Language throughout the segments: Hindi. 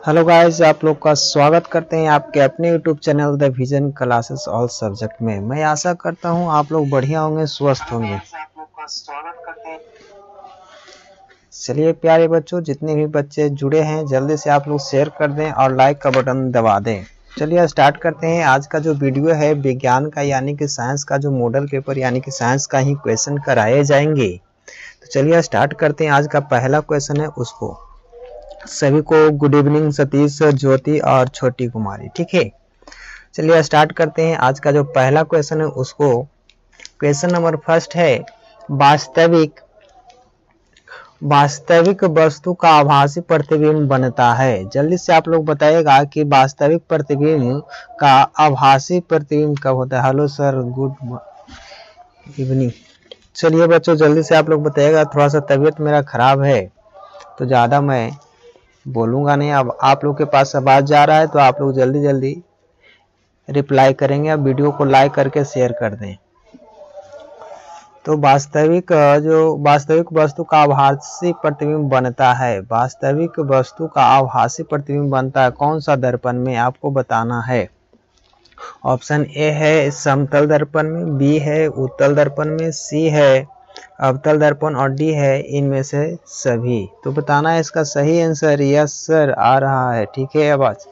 हेलो गाइस, आप लोग का स्वागत करते हैं आपके अपने YouTube channel the vision classes all subject में। मैं आशा करता हूं आप लोग बढ़िया होंगे, स्वस्थ होंगे। चलिए प्यारे बच्चों, जितने भी बच्चे जुड़े हैं जल्दी से आप लोग शेयर कर दें और लाइक का बटन दबा दें। चलिए स्टार्ट करते हैं। आज का जो वीडियो है विज्ञान का यानी कि साइंस का जो मॉडल पेपर यानी कि साइंस का ही क्वेश्चन कराए जाएंगे। तो चलिए स्टार्ट करते हैं। आज का पहला क्वेश्चन है उसको। सभी को गुड इवनिंग सतीश, ज्योति और छोटी कुमारी, ठीक है। चलिए स्टार्ट करते हैं। आज का जो पहला क्वेश्चन है उसको। क्वेश्चन नंबर फर्स्ट है वास्तविक वस्तु का आभासी प्रतिबिंब बनता है। जल्दी से आप लोग बताइएगा कि वास्तविक प्रतिबिंब का आभासी प्रतिबिंब कब होता है। Hello sir, good evening. चलिए बच्चों जल्दी से आप लोग बताइएगा। थोड़ा सा तबीयत मेरा खराब है तो ज़्यादा मैं बोलूंगा नहीं। अब आप लोग के पास आवाज जा रहा है तो आप लोग जल्दी जल्दी रिप्लाई करेंगे। अब वीडियो को लाइक करके शेयर कर दें। तो वास्तविक वस्तु का आभासी प्रतिबिंब बनता है। वास्तविक वस्तु का आभासी प्रतिबिंब बनता है कौन सा दर्पण में, आपको बताना है। ऑप्शन ए है समतल दर्पण में, बी है उत्तल दर्पण में, सी है अवतल दर्पण और डी है इनमें से सभी। तो बताना है इसका सही आंसर। यस सर आ रहा है, ठीक है आवाज।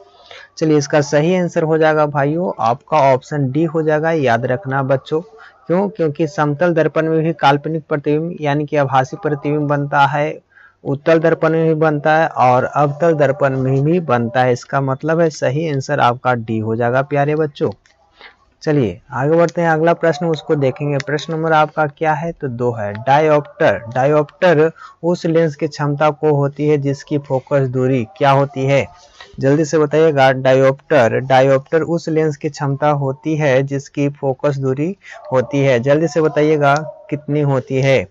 चलिए इसका सही आंसर हो जाएगा भाइयों आपका ऑप्शन डी हो जाएगा। याद रखना बच्चों, क्यों? क्योंकि समतल दर्पण में भी काल्पनिक प्रतिबिंब यानी कि आभासी प्रतिबिंब बनता है, उत्तल दर्पण में भी बनता है और अवतल दर्पण में भी बनता है। इसका मतलब है सही आंसर आपका डी हो जाएगा प्यारे बच्चों। चलिए आगे बढ़ते हैं। अगला प्रश्न उसको देखेंगे। प्रश्न नंबर आपका क्या है तो 2 है। डायोप्टर उस लेंस की क्षमता को होती है जिसकी फोकस दूरी क्या होती है। जल्दी से बताइएगा। डायोप्टर उस लेंस की क्षमता होती है जिसकी फोकस दूरी होती है। जल्दी से बताइएगा कितनी होती है।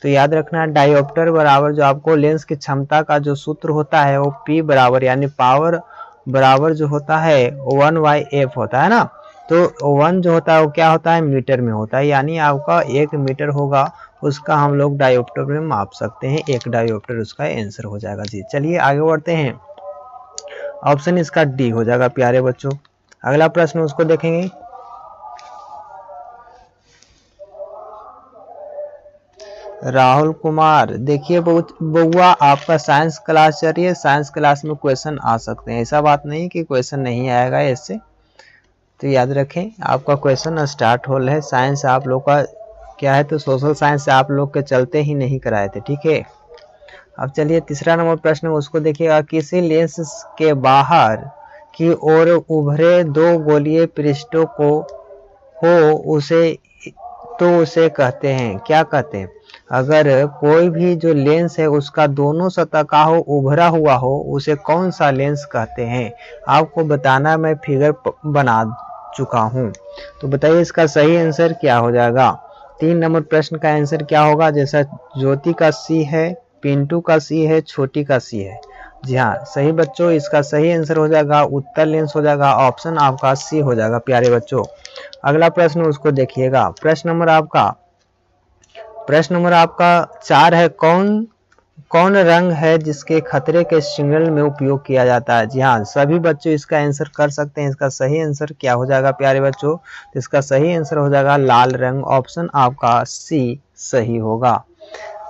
तो याद रखना डायोप्टर बराबर जो आपको लेंस की क्षमता का जो सूत्र होता है वो P बराबर यानी पावर बराबर जो होता है 1/f होता है ना। तो 1 जो होता है वो क्या होता है, मीटर में होता है, यानी आपका 1 मीटर होगा उसका हम लोग डायोप्टर में माप सकते हैं। 1 डायोप्टर उसका आंसर हो जाएगा जी। चलिए आगे बढ़ते हैं। ऑप्शन इसका डी हो जाएगा प्यारे बच्चों। अगला प्रश्न उसको देखेंगे। राहुल कुमार, देखिए बउआ आपका साइंस क्लास चल रही है, साइंस क्लास में क्वेश्चन आ सकते हैं, ऐसा बात नहीं कि क्वेश्चन नहीं आएगा इससे। तो याद रखें आपका क्वेश्चन स्टार्ट हो रहा है। साइंस आप लोग का क्या है तो सोशल साइंस आप लोग के चलते ही नहीं कराए थे, ठीक है। अब चलिए तीसरा नंबर प्रश्न उसको देखिएगा। किसी लेंस के बाहर की ओर उभरे 2 गोलीय पृष्ठों को हो उसे कहते हैं, क्या कहते हैं। अगर कोई भी जो लेंस है उसका दोनों सतह का हो उभरा हुआ हो उसे कौन सा लेंस कहते हैं, आपको बताना। मैं फिगर बना चुका हूं। तो बताइए इसका सही आंसर क्या हो जाएगा। 3 नंबर प्रश्न का आंसर क्या होगा। जैसा ज्योति का सी है, पिंटू का सी है, छोटी का सी है। जी हाँ सही बच्चों, इसका सही आंसर हो जाएगा उत्तर लेंस हो जाएगा। ऑप्शन आपका सी हो जाएगा प्यारे बच्चों। अगला प्रश्न उसको देखिएगा। प्रश्न नंबर आपका 4 है। कौन रंग है जिसके खतरे के सिग्नल में उपयोग किया जाता है। जी हाँ सभी बच्चों इसका आंसर कर सकते हैं। इसका सही आंसर क्या हो जाएगा प्यारे बच्चों, तो इसका सही आंसर हो जाएगा लाल रंग। ऑप्शन आपका सी सही होगा।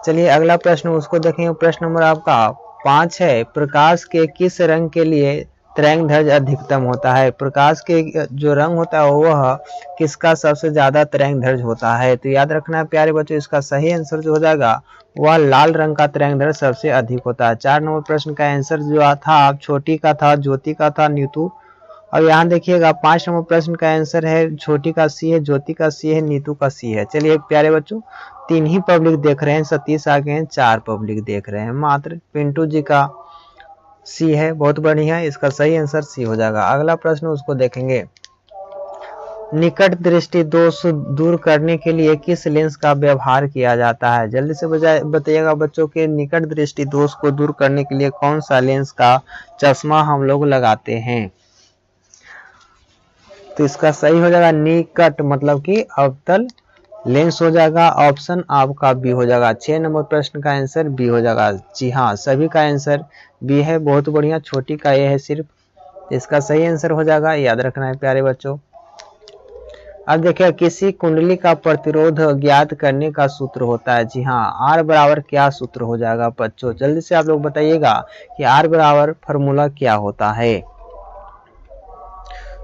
चलिए अगला प्रश्न उसको देखेंगे। प्रश्न नंबर आपका 5 है। प्रकाश के किस रंग के लिए तरंगदैर्घ्य अधिकतम होता है। प्रकाश के जो रंग होता है वह किसका सबसे ज्यादा तरंगदैर्घ्य होता है। तो याद रखना है प्यारे बच्चों, इसका सही आंसर जो हो जाएगा वह लाल रंग का तरंगदैर्घ्य सबसे अधिक होता है। 4 नंबर प्रश्न का आंसर जो था छोटी का था, ज्योति का था, नीतू। और यहाँ देखिएगा 5 नंबर प्रश्न का आंसर है छोटी का सी है, ज्योति का सी है, नीतू का सी है। चलिए प्यारे बच्चों 3 ही पब्लिक देख रहे हैं, सतीश आगे हैं, 4 पब्लिक देख रहे हैं मात्र। पिंटू जी का सी है, बहुत बढ़िया, इसका सही आंसर सी हो जाएगा। अगला प्रश्न उसको देखेंगे। निकट दृष्टि दोष दूर करने के लिए किस लेंस का व्यवहार किया जाता है। जल्दी से बताइएगा बच्चों के निकट दृष्टि दोष को दूर करने के लिए कौन सा लेंस का चश्मा हम लोग लगाते हैं। तो इसका सही हो जाएगा निकट मतलब कि अवतल लेंस हो जाएगा, ऑप्शन आपका बी हो जाएगा। 6 नंबर प्रश्न का आंसर बी हो जाएगा। जी हाँ, सभी का आंसर बी है, बहुत बढ़िया। छोटी का ए है सिर्फ, इसका सही आंसर हो जाएगा, याद रखना है प्यारे बच्चों। अब देखिए, किसी कुंडली का प्रतिरोध ज्ञात करने का सूत्र होता है। जी हाँ, आर बराबर क्या सूत्र हो जाएगा बच्चों, जल्दी से आप लोग बताइएगा कि आर बराबर फॉर्मूला क्या होता है।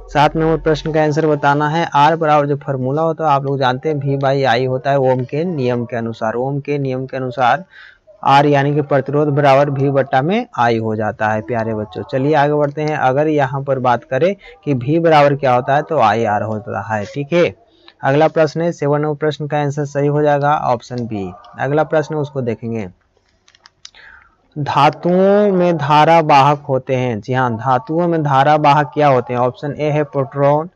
7 नंबर प्रश्न का आंसर बताना है। आर बराबर जो फॉर्मूला होता है आप लोग जानते हैं, V बाई आई होता है ओम के नियम के अनुसार। ओम के नियम के अनुसार आर यानी कि प्रतिरोध बराबर V बट्टा में आई हो जाता है प्यारे बच्चों। चलिए आगे बढ़ते हैं। अगर यहाँ पर बात करें कि V बराबर क्या होता है तो आई आर होता है, ठीक है। अगला प्रश्न है 7 नंबर प्रश्न का आंसर सही हो जाएगा ऑप्शन बी। अगला प्रश्न उसको देखेंगे। धातुओं में धारा वाहक होते हैं। जी हाँ, धातुओं में धारा वाहक क्या होते हैं। ऑप्शन ए है प्रोटॉन,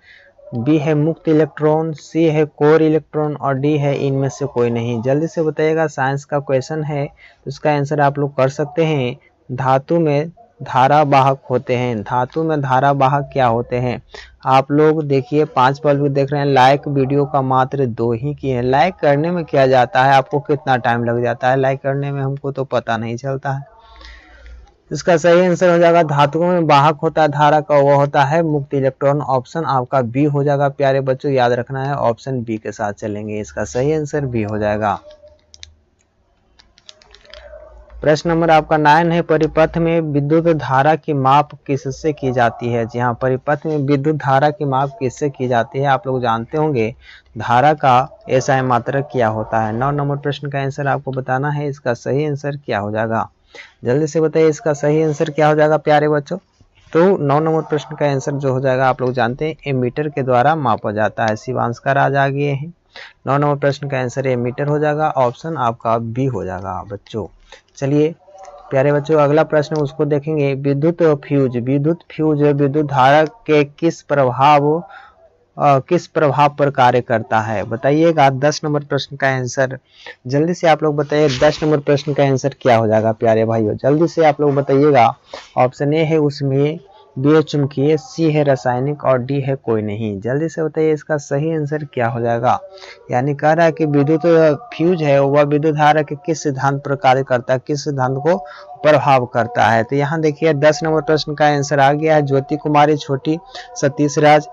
बी है मुक्त इलेक्ट्रॉन, सी है कोर इलेक्ट्रॉन और डी है इनमें से कोई नहीं। जल्दी से बताइएगा, साइंस का क्वेश्चन है, इसका आंसर आप लोग कर सकते हैं। धातु में धारा वाहक होते हैं। धातु में धारा वाहक क्या होते हैं। आप लोग देखिए, 5 पल भी देख रहे हैं, लाइक वीडियो का मात्र 2 ही किए हैं। लाइक करने में क्या जाता है, आपको कितना टाइम लग जाता है लाइक करने में, हमको तो पता नहीं चलता है। इसका सही आंसर हो जाएगा, धातुओं में वाहक होता है धारा का, वो होता है मुक्त इलेक्ट्रॉन। ऑप्शन आपका बी हो जाएगा प्यारे बच्चों, याद रखना है, ऑप्शन बी के साथ चलेंगे। इसका सही आंसर बी हो जाएगा। प्रश्न नंबर आपका 9 है। परिपथ में विद्युत धारा की माप किससे की जाती है। जी हाँ, परिपथ में विद्युत धारा की माप किससे की जाती है। आप लोग जानते होंगे, धारा का एसआई मात्रक क्या होता है। 9 नंबर प्रश्न का आंसर आपको बताना है। इसका सही आंसर क्या हो जाएगा, जल्दी से बताइए, इसका सही आंसर क्या हो जाएगा प्यारे बच्चों। तो 9 नंबर प्रश्न का आंसर जो हो जाएगा, आप लोग जानते हैं, एमीटर के द्वारा मापा जाता है। शिवांश का राज आ गए हैं। 9 नंबर प्रश्न का आंसर एमीटर हो जाएगा, ऑप्शन आपका बी हो जाएगा बच्चों। चलिए प्यारे बच्चों, अगला प्रश्न उसको देखेंगे। विद्युत फ्यूज, विद्युत धारा के किस प्रभाव पर कार्य करता है, बताइएगा। 10 नंबर प्रश्न का आंसर जल्दी से आप लोग बताइए। 10 नंबर प्रश्न का आंसर क्या हो जाएगा प्यारे भाइयों, जल्दी से आप लोग बताइएगा। ऑप्शन ए है उसमें, बी है चुंबकीय, सी है रासायनिक और डी है कोई नहीं। जल्दी से बताइए, इसका सही आंसर क्या हो जाएगा। यानी कह रहा है कि विद्युत फ्यूज है वह विद्युत धारा के किस सिद्धांत पर कार्य करता है, किस सिद्धांत को प्रभाव करता है। तो यहाँ देखिए 10 नंबर प्रश्न का आंसर आ गया है। ज्योति कुमारी, छोटी, सतीश राज,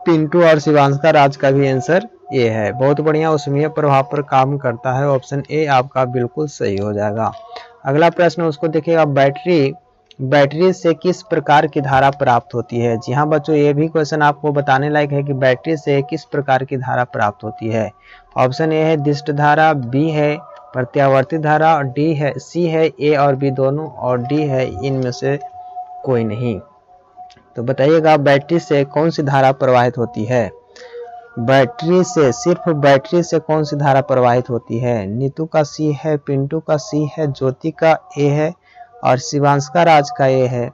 पिंटू और शिवांश का राज का भी आंसर ये है। बहुत बढ़िया, उसमें प्रभाव पर काम करता है, ऑप्शन ए आपका बिल्कुल सही हो जाएगा। अगला प्रश्न उसको देखिएगा। बैटरी से किस प्रकार की धारा प्राप्त होती है। जी हाँ बच्चों, ये भी क्वेश्चन आपको बताने लायक है कि बैटरी से किस प्रकार की धारा प्राप्त होती है। ऑप्शन ए है दिष्ट धारा, बी है प्रत्यावर्ती धारा और डी है, सी है ए और बी दोनों और डी है इनमें से कोई नहीं। तो बताइएगा, बैटरी से कौन सी धारा प्रवाहित होती है। बैटरी से, सिर्फ बैटरी से कौन सी धारा प्रवाहित होती है। नीतू का सी है, पिंटू का सी है, ज्योति का ए है और शिवांश का राज का ए है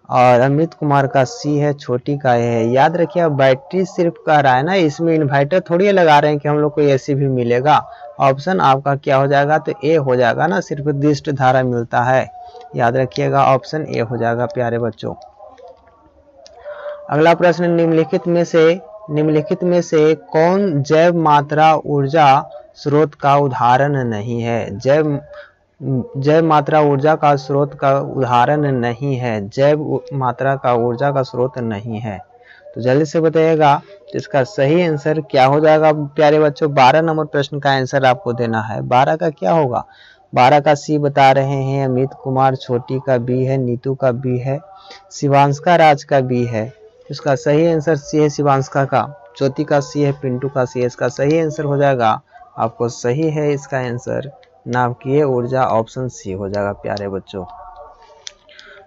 और अमित कुमार का सी है, छोटी का ए है। याद रखिए, बैटरी सिर्फ कह रहा है ना, इसमें इन्वर्टर थोड़ी लगा रहे हैं कि हम लोग को एसी भी मिलेगा। ऑप्शन आपका क्या हो जाएगा, तो ए हो जाएगा ना, सिर्फ दिष्ट धारा मिलता है। याद रखिएगा, ऑप्शन ए हो जाएगा प्यारे बच्चों। अगला प्रश्न, निम्नलिखित में से कौन जैव मात्रा ऊर्जा स्रोत का उदाहरण नहीं है। जैव मात्रा ऊर्जा का स्रोत का उदाहरण नहीं है। जैव मात्रा का ऊर्जा का स्रोत नहीं है, तो जल्दी से बताइएगा इसका सही आंसर क्या हो जाएगा प्यारे बच्चों। 12 नंबर प्रश्न का आंसर आपको देना है। 12 का क्या होगा, 12 का सी बता रहे हैं अमित कुमार, छोटी का बी है, नीतू का बी है, शिवांश का राज का बी है। इसका सही आंसर सी है शिवांश का, ज्योति का सी है, पिंटू का सी है। इसका सही आंसर हो जाएगा आपको सही है इसका आंसर नाभिकीय ऊर्जा, ऑप्शन सी हो जाएगा प्यारे बच्चों।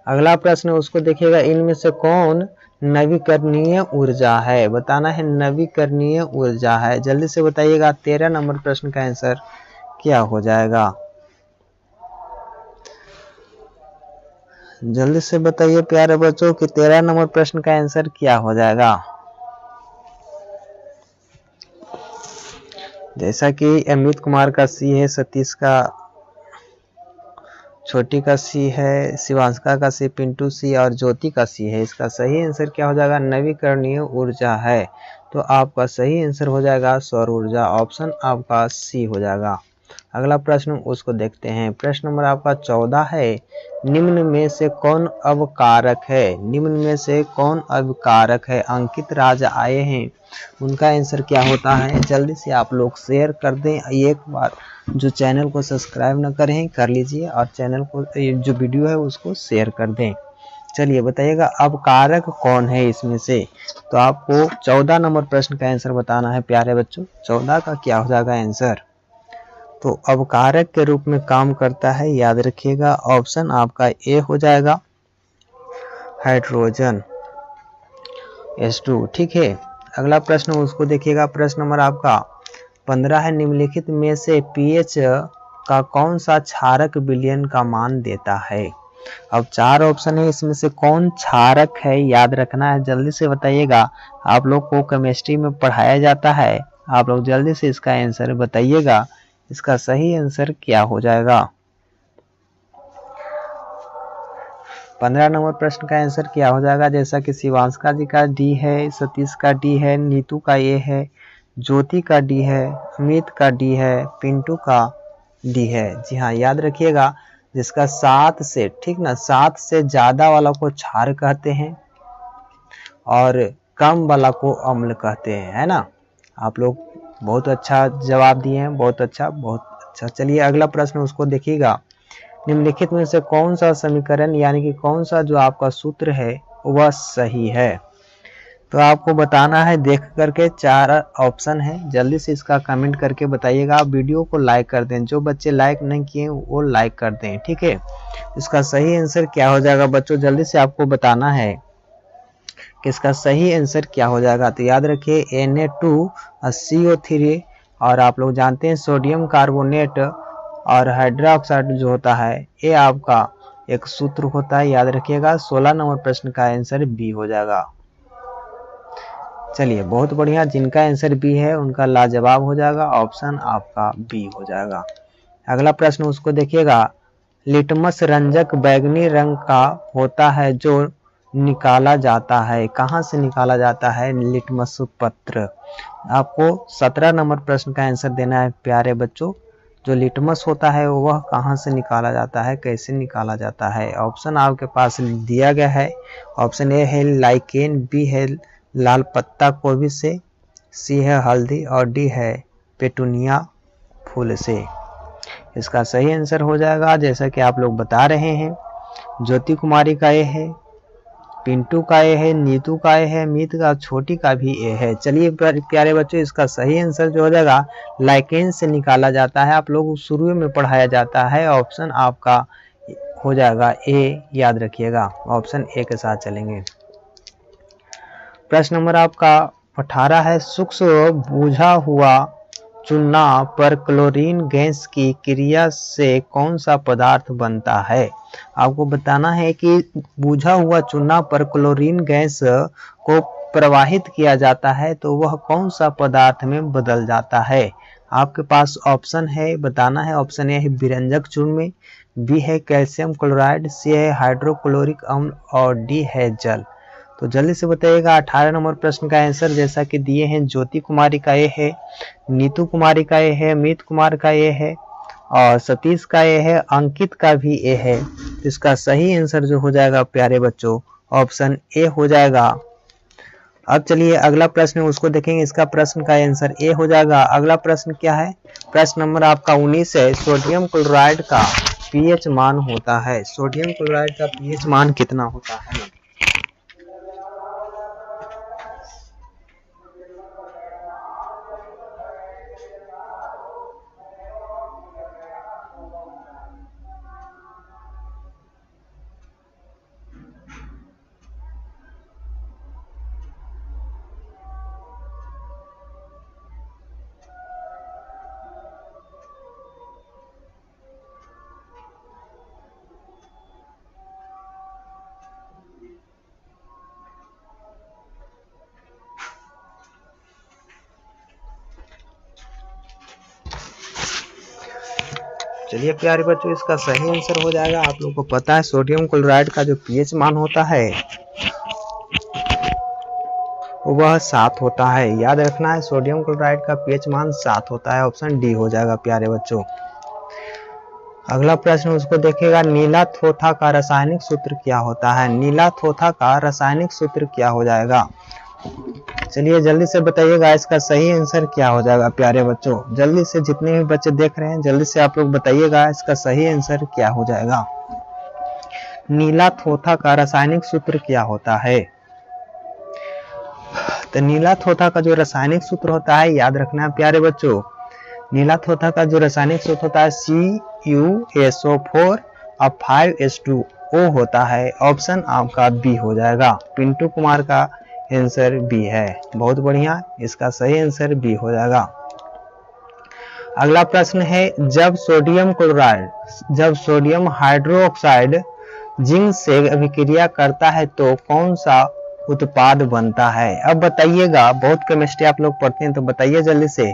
अगला प्रश्न उसको देखिएगा। इनमें से कौन नवीकरणीय ऊर्जा है, बताना है नवीकरणीय ऊर्जा है। जल्दी से बताइएगा, 13 नंबर प्रश्न का आंसर क्या हो जाएगा। जल्दी से बताइए प्यारे बच्चों कि 13 नंबर प्रश्न का आंसर क्या हो जाएगा। जैसा कि अमित कुमार का सी है, सतीश का, छोटी का सी है, शिवांशका का सी, पिंटू सी और ज्योति का सी है। इसका सही आंसर क्या हो जाएगा, नवीकरणीय ऊर्जा है। तो आपका सही आंसर हो जाएगा सौर ऊर्जा, ऑप्शन आपका सी हो जाएगा। अगला प्रश्न उसको देखते हैं। प्रश्न नंबर आपका 14 है, निम्न में से कौन अवकारक है? निम्न में से कौन अवकारक है? अंकित राज आए हैं, उनका आंसर क्या होता है? जल्दी से आप लोग शेयर कर दें। एक बार जो चैनल को सब्सक्राइब न करें कर लीजिए और चैनल को जो वीडियो है उसको शेयर कर दें। चलिए बताइएगा अवकारक कौन है इसमें से? तो आपको 14 नंबर प्रश्न का आंसर बताना है प्यारे बच्चों। 14 का क्या हो जाएगा आंसर? तो अवकारक के रूप में काम करता है, याद रखिएगा, ऑप्शन आपका ए हो जाएगा, हाइड्रोजन H2। ठीक है, अगला प्रश्न उसको देखिएगा। प्रश्न नंबर आपका 15 है, निम्नलिखित में से pH का कौन सा क्षारक विलयन का मान देता है? अब 4 ऑप्शन है, इसमें से कौन क्षारक है याद रखना है, जल्दी से बताइएगा। आप लोग को केमिस्ट्री में पढ़ाया जाता है, आप लोग जल्दी से इसका आंसर बताइएगा। इसका सही आंसर क्या हो जाएगा? 15 नंबर प्रश्न का आंसर क्या हो जाएगा? जैसा कि शिवांशका जी का डी है, सतीश का डी है, नीतू का ए है, ज्योति का डी है, अमित का डी है, पिंटू का डी है। जी हाँ, याद रखिएगा, जिसका 7 से, ठीक ना, 7 से ज्यादा वाला को क्षार कहते हैं और कम वाला को अम्ल कहते हैं, है ना। आप लोग बहुत अच्छा जवाब दिए हैं, बहुत अच्छा, बहुत अच्छा। चलिए अगला प्रश्न उसको देखिएगा। निम्नलिखित में से कौन सा समीकरण यानी कि कौन सा जो आपका सूत्र है वह सही है? तो आपको बताना है देख करके। 4 ऑप्शन है, जल्दी से इसका कमेंट करके बताइएगा। आप वीडियो को लाइक कर दें, जो बच्चे लाइक नहीं किए वो लाइक कर दें, ठीक है। इसका सही आंसर क्या हो जाएगा बच्चों? जल्दी से आपको बताना है कि इसका सही आंसर क्या हो जाएगा। तो याद रखिए Na2CO3, और आप लोग जानते हैं सोडियम कार्बोनेट और हाइड्रोक्साइड जो होता है ये आपका एक सूत्र होता है, याद रखिएगा। 16 नंबर प्रश्न का आंसर बी हो जाएगा। चलिए बहुत बढ़िया, जिनका आंसर बी है उनका लाजवाब हो जाएगा, ऑप्शन आपका बी हो जाएगा। अगला प्रश्न उसको देखिएगा। लिटमस रंजक बैंगनी रंग का होता है जो निकाला जाता है, कहाँ से निकाला जाता है लिटमस पत्र? आपको 17 नंबर प्रश्न का आंसर देना है प्यारे बच्चों। जो लिटमस होता है वह कहाँ से निकाला जाता है, कैसे निकाला जाता है? ऑप्शन आपके पास दिया गया है। ऑप्शन ए है लाइकेन, बी है लाल पत्ता गोभी से, सी है हल्दी और डी है पेटूनिया फूल से। इसका सही आंसर हो जाएगा, जैसा कि आप लोग बता रहे हैं, ज्योति कुमारी का ए है, पिंटू का ए है, नीतू का ए है, अमित का, छोटी का भी ए है। चलिए प्यारे बच्चों, इसका सही आंसर जो हो जाएगा लाइकेन से निकाला जाता है, आप लोग शुरू में पढ़ाया जाता है। ऑप्शन आपका हो जाएगा ए, याद रखिएगा, ऑप्शन ए के साथ चलेंगे। प्रश्न नंबर आपका 18 है, सूक्ष्म बुझा हुआ चूना पर क्लोरीन गैस की क्रिया से कौन सा पदार्थ बनता है? आपको बताना है कि बुझा हुआ चूना पर क्लोरीन गैस को प्रवाहित किया जाता है तो वह कौन सा पदार्थ में बदल जाता है? आपके पास ऑप्शन है, बताना है। ऑप्शन ए है विरंजक चूर्ण, बी है कैल्शियम क्लोराइड, सी है हाइड्रोक्लोरिक अम्ल और डी है जल। तो जल्दी से बताइएगा। 18 नंबर प्रश्न का आंसर जैसा कि दिए हैं, ज्योति कुमारी का ए है, नीतू कुमारी का ए है, अमित कुमार का ए है और सतीश का ए है, अंकित का भी ए है। इसका सही आंसर जो हो जाएगा प्यारे बच्चों, ऑप्शन ए हो जाएगा। अब चलिए अगला प्रश्न उसको देखेंगे, इसका प्रश्न का आंसर ए हो जाएगा। अगला प्रश्न क्या है? प्रश्न नंबर आपका 19 है, सोडियम क्लोराइड का पीएच मान होता है। सोडियम क्लोराइड का पीएच मान कितना होता है? चलिए प्यारे बच्चों, इसका सही आंसर हो जाएगा। आप लोगों को पता है सोडियम क्लोराइड का जो पीएच मान होता है वह 7 होता है। याद रखना है सोडियम क्लोराइड का pH मान 7 होता है। ऑप्शन डी हो जाएगा प्यारे बच्चों। अगला प्रश्न उसको देखिएगा, नीला थोथा का रासायनिक सूत्र क्या होता है? नीला थोथा का रासायनिक सूत्र क्या हो जाएगा? चलिए जल्दी से बताइएगा, इसका सही आंसर क्या हो जाएगा प्यारे बच्चों। जल्दी से जितने भी बच्चे देख रहे हैं जल्दी से आप लोग बताइएगा इसका सही आंसर क्या हो जाएगा। नीला थोथा का रासायनिक सूत्र क्या होता है? तो नीला थोथा का जो रासायनिक सूत्र होता है, याद रखना है प्यारे बच्चों, नीला थोथा का जो रासायनिक सूत्र होता है CuSO4 और 5H2O होता है। ऑप्शन आपका बी हो जाएगा। पिंटू कुमार का आंसर बी है। बहुत बढ़िया, इसका सही आंसर बी हो जाएगा। अगला प्रश्न है, जब सोडियम हाइड्रोक्साइड जिंक से अभिक्रिया करता है तो कौन सा उत्पाद बनता है? अब बताइएगा, बहुत केमिस्ट्री आप लोग पढ़ते हैं तो बताइए जल्दी से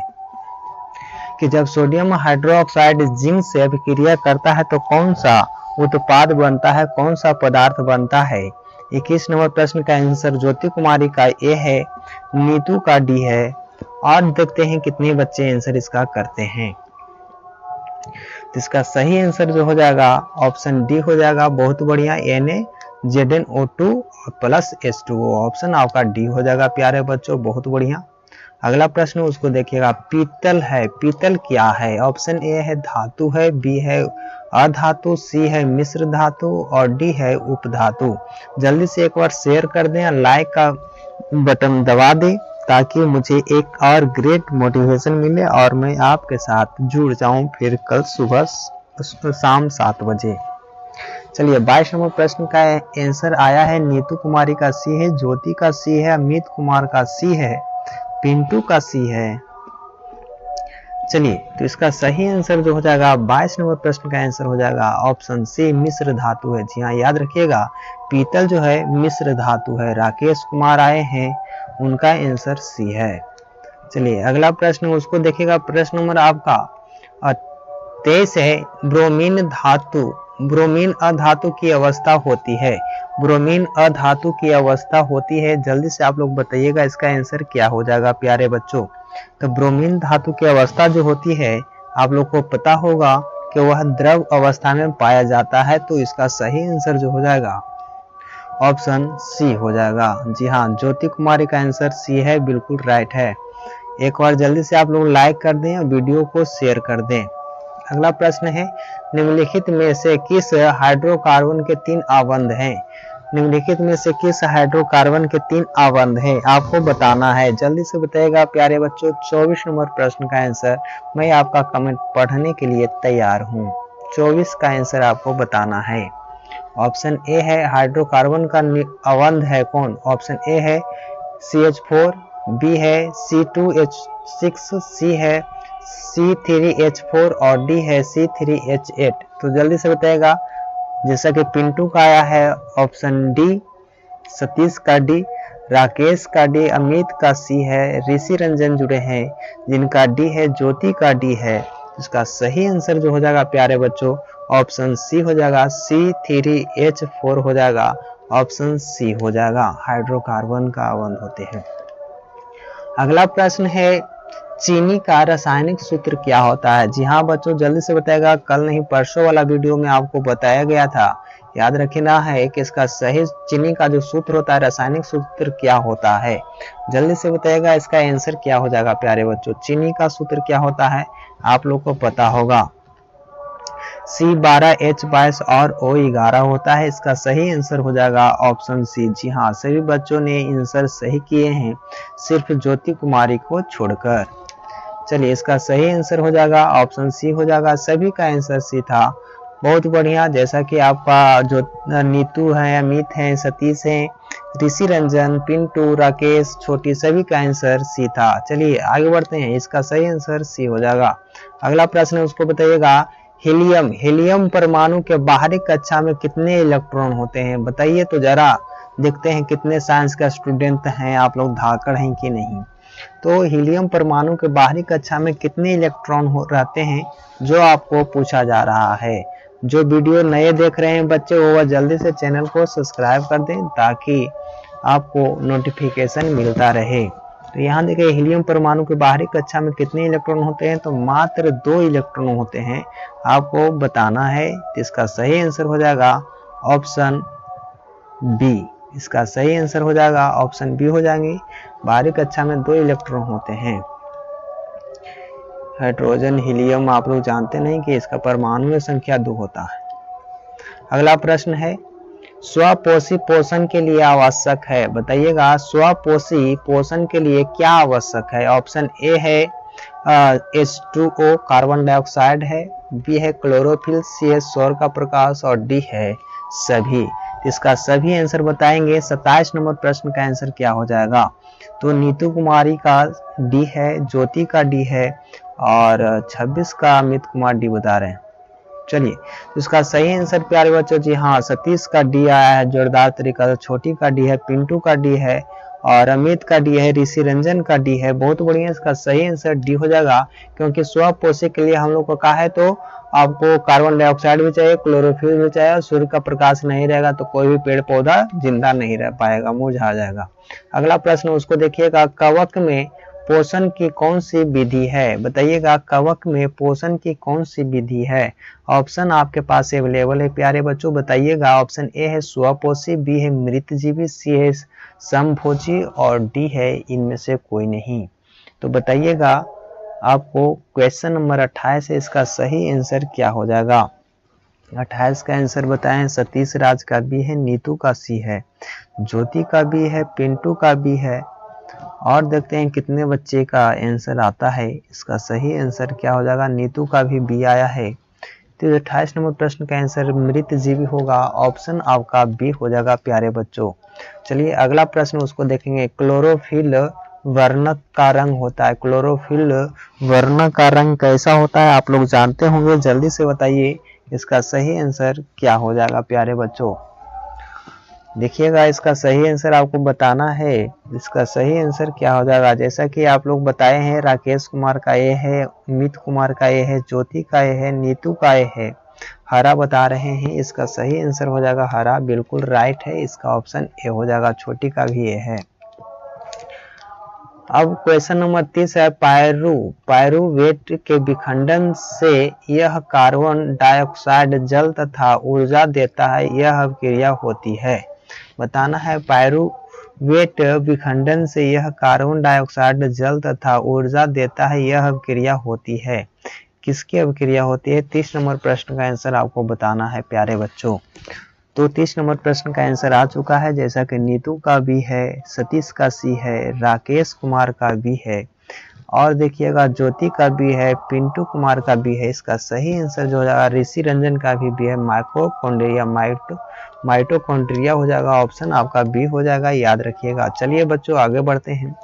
कि जब सोडियम हाइड्रोक्साइड जिंक से अभिक्रिया करता है तो कौन सा उत्पाद बनता है, कौन सा पदार्थ बनता है? 21 नंबर प्रश्न का आंसर ज्योति कुमारी का ए है, नीतू का डी है। और देखते हैं कितने बच्चे आंसर इसका करते हैं। तो इसका सही आंसर जो हो जाएगा ऑप्शन डी हो जाएगा। बहुत बढ़िया, NaZnO2 प्लस H2O। ऑप्शन आपका डी हो जाएगा प्यारे बच्चों, बहुत बढ़िया। अगला प्रश्न उसको देखिएगा, पीतल है, पीतल क्या है? ऑप्शन ए है धातु है, बी है अधातु, सी है मिश्र धातु और डी है उपधातु। जल्दी से एक बार शेयर कर दें, लाइक का बटन दबा दें ताकि मुझे एक और ग्रेट मोटिवेशन मिले और मैं आपके साथ जुड़ जाऊं फिर कल सुबह शाम 7 बजे। चलिए 22 नंबर प्रश्न का आंसर आया है, नीतू कुमारी का सी है, ज्योति का सी है, अमित कुमार का सी है, पिंटू का सी है। चलिए तो इसका सही आंसर जो हो जाएगा 22 नंबर प्रश्न का आंसर हो जाएगा ऑप्शन सी मिश्र धातु है। जी हाँ, याद रखिएगा पीतल जो है मिश्र धातु है। राकेश कुमार आए हैं, उनका आंसर सी है। चलिए अगला प्रश्न उसको देखिएगा, प्रश्न नंबर आपका 23 है, ब्रोमीन अधातु की अवस्था होती है। ब्रोमीन अधातु की अवस्था होती है। जल्दी से आप लोग बताइएगा इसका आंसर क्या हो जाएगा प्यारे बच्चों। तो ब्रोमीन धातु की अवस्था जो होती है आप लोग को पता होगा कि वह द्रव अवस्था में पाया जाता है। तो इसका सही आंसर जो हो जाएगा ऑप्शन सी हो जाएगा। जी हाँ, ज्योति कुमारी का आंसर सी है, बिल्कुल राइट है। एक बार जल्दी से आप लोग लाइक कर दें और वीडियो को शेयर कर दें। अगला प्रश्न है, निम्नलिखित में से किस हाइड्रोकार्बन के 3 आबंध हैं? निम्नलिखित में से किस हाइड्रोकार्बन के 3 आबंध हैं आपको बताना है। जल्दी से बताइएगा प्यारे बच्चों। 24 नंबर प्रश्न का आंसर मैं आपका कमेंट पढ़ने के लिए तैयार हूँ। 24 का आंसर आपको बताना है। ऑप्शन ए है हाइड्रोकार्बन का आबंध है कौन? ऑप्शन ए है CH4, बी है C2H6, सी है C3H4 और डी है C3H8। तो जल्दी से बताएगा। जैसा कि पिंटू का आया है ऑप्शन डी, सतीश का डी, राकेश का डी, अमित का सी है, ऋषि रंजन जुड़े हैं जिनका डी है, ज्योति का डी है। इसका सही आंसर जो हो जाएगा प्यारे बच्चों ऑप्शन सी हो जाएगा। C3H4 हो जाएगा, ऑप्शन सी हो जाएगा। हाइड्रोकार्बन का आबंध होते हैं। अगला प्रश्न है, चीनी का रासायनिक सूत्र क्या होता है? जी हाँ बच्चों, जल्दी से बताएगा। कल नहीं परसों वाला वीडियो में आपको बताया गया था, याद रखना है कि इसका सही चीनी का जो सूत्र होता है रासायनिक सूत्र क्या होता है। जल्दी से बताइएगा इसका आंसर क्या हो जाएगा प्यारे बच्चों। चीनी का सूत्र क्या होता है आप लोग को पता होगा। C12H22 और O11 होता है। इसका सही आंसर हो जाएगा ऑप्शन सी। जी हाँ, सभी बच्चों ने आंसर सही किए हैं सिर्फ ज्योति कुमारी को छोड़कर। चलिए इसका सही आंसर हो जाएगा ऑप्शन सी हो जाएगा। सभी का आंसर सी था, बहुत बढ़िया। जैसा कि आपका जो नीतू है, अमित है, सतीश है, ऋषि रंजन, पिंटू, राकेश, छोटी, सभी का आंसर सी था। चलिए आगे बढ़ते हैं, इसका सही आंसर सी हो जाएगा। अगला प्रश्न उसको बताइएगा, हीलियम परमाणु के बाहरी कक्षा में कितने इलेक्ट्रॉन होते हैं? बताइए तो जरा, देखते हैं कितने साइंस का स्टूडेंट हैं आप लोग, धाकड़ हैं कि नहीं। तो हीलियम परमाणु के बाहरी कक्षा में कितने इलेक्ट्रॉन रहते हैं जो आपको पूछा जा रहा है। जो वीडियो नए देख रहे हैं बच्चे वो जल्दी से चैनल को सब्सक्राइब कर दें ताकि आपको नोटिफिकेशन मिलता रहे। तो यहाँ देखिए हीलियम परमाणु के बाहरी कक्षा में कितने इलेक्ट्रॉन होते हैं, तो मात्र 2 इलेक्ट्रॉन होते हैं, आपको बताना है। तो इसका सही आंसर हो जाएगा ऑप्शन बी। इसका सही आंसर हो जाएगा ऑप्शन बी हो जाएंगे। बाहरी कक्षा में 2 इलेक्ट्रॉन होते हैं। हाइड्रोजन हीलियम आप लोग जानते नहीं कि इसका परमाणु संख्या 2 होता है। अगला प्रश्न है स्वपोषी पोषण के लिए आवश्यक है, बताइएगा स्वपोषी पोषण के लिए क्या आवश्यक है। ऑप्शन ए है H2O कार्बन डाइऑक्साइड है, बी है क्लोरोफिल, सी है सौर का प्रकाश और डी है सभी। इसका सभी आंसर बताएंगे। 27 नंबर प्रश्न का आंसर क्या हो जाएगा, तो नीतू कुमारी का डी है, ज्योति का डी है और 26 का अमित कुमार डी बता रहे हैं। चलिए तो इसका सही आंसर प्यारे बच्चों जी हाँ 37 का डी आया है जोरदार तरीका से। छोटी का डी है, पिंटू का डी है और अमित का डी है, ऋषि रंजन का डी है। बहुत बढ़िया, इसका सही आंसर डी हो जाएगा, क्योंकि स्वपोषी के लिए हम लोग को कहा है तो आपको कार्बन डाइऑक्साइड भी चाहिए, क्लोरोफिल भी चाहिए, सूर्य का प्रकाश नहीं रहेगा तो कोई भी पेड़ पौधा जिंदा नहीं रह पाएगा, मुरझा जाएगा। अगला प्रश्न उसको देखिएगा, कवक में पोषण की कौन सी विधि है, बताइएगा कवक में पोषण की कौन सी विधि है। ऑप्शन आपके पास अवेलेबल है प्यारे बच्चों, बताइएगा। ऑप्शन ए है स्वपोषी, बी है मृतजीवी, सी है समभोजी और डी है इनमें से कोई नहीं। तो बताइएगा आपको क्वेश्चन नंबर 28 है, इसका सही आंसर क्या हो जाएगा। 28 का आंसर बताएं। सतीश राज का बी है, नीतू का सी है, ज्योति का बी है, पिंटू का बी है और देखते हैं कितने बच्चे का आंसर आता है। इसका सही आंसर क्या हो जाएगा, नीतू का भी बी आया है। तो 28 नंबर प्रश्न का आंसर मृतजीवी होगा, ऑप्शन आपका बी हो जाएगा प्यारे बच्चों। चलिए अगला प्रश्न उसको देखेंगे, क्लोरोफिल वर्णक का रंग होता है, क्लोरोफिल वर्णक का रंग कैसा होता है आप लोग जानते होंगे, जल्दी से बताइए इसका सही आंसर क्या हो जाएगा प्यारे बच्चों। देखिएगा इसका सही आंसर आपको बताना है। इसका सही आंसर क्या हो जाएगा, जैसा कि आप लोग बताए हैं राकेश कुमार का ए है, अमित कुमार का ए है, ज्योति का ए है, नीतू का ए है, हरा बता रहे हैं। इसका सही आंसर हो जाएगा हरा, बिल्कुल राइट है, इसका ऑप्शन ए हो जाएगा। छोटी का भी ए है। अब क्वेश्चन नंबर 30 है, पायरुवेट के विखंडन से यह कार्बन डाइऑक्साइड जल तथा ऊर्जा देता है, यह अभिक्रिया होती है। बताना है पायरुवेट विखंडन से यह कार्बन डाइऑक्साइड जल तथा ऊर्जा देता है, यह अभिक्रिया होती है। किसकी अभिक्रिया होती है। 30 नंबर प्रश्न का आंसर आपको बताना है प्यारे बच्चों। तो 30 नंबर प्रश्न का आंसर आ चुका है, जैसा कि नीतू का भी है, सतीश का सी है, राकेश कुमार का भी है और देखिएगा ज्योति का भी है, पिंटू कुमार का भी है। इसका सही आंसर जो हो जाएगा ऋषि रंजन का भी है, माइटोकॉन्ड्रिया हो जाएगा, ऑप्शन आपका बी हो जाएगा, याद रखिएगा। चलिए बच्चों आगे बढ़ते हैं।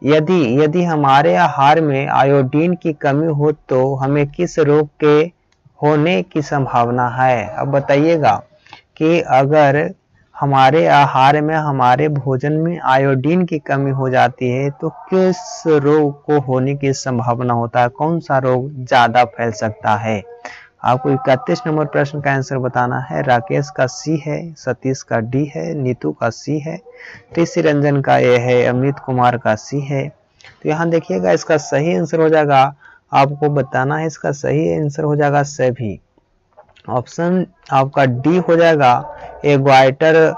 यदि हमारे आहार में आयोडीन की कमी हो तो हमें किस रोग के होने की संभावना है। अब बताइएगा कि अगर हमारे आहार में, हमारे भोजन में आयोडीन की कमी हो जाती है तो किस रोग को होने की संभावना होता है, कौन सा रोग ज्यादा फैल सकता है। आपको 31 नंबर प्रश्न का आंसर बताना है। राकेश का सी है, सतीश का डी है, नीतू का सी है, ऋषि रंजन का ए है, अमित कुमार का सी है। तो यहाँ देखिएगा इसका सही आंसर हो जाएगा, आपको बताना है इसका सही आंसर हो जाएगा सभी। ऑप्शन आपका डी हो जाएगा। एग्वाइटर,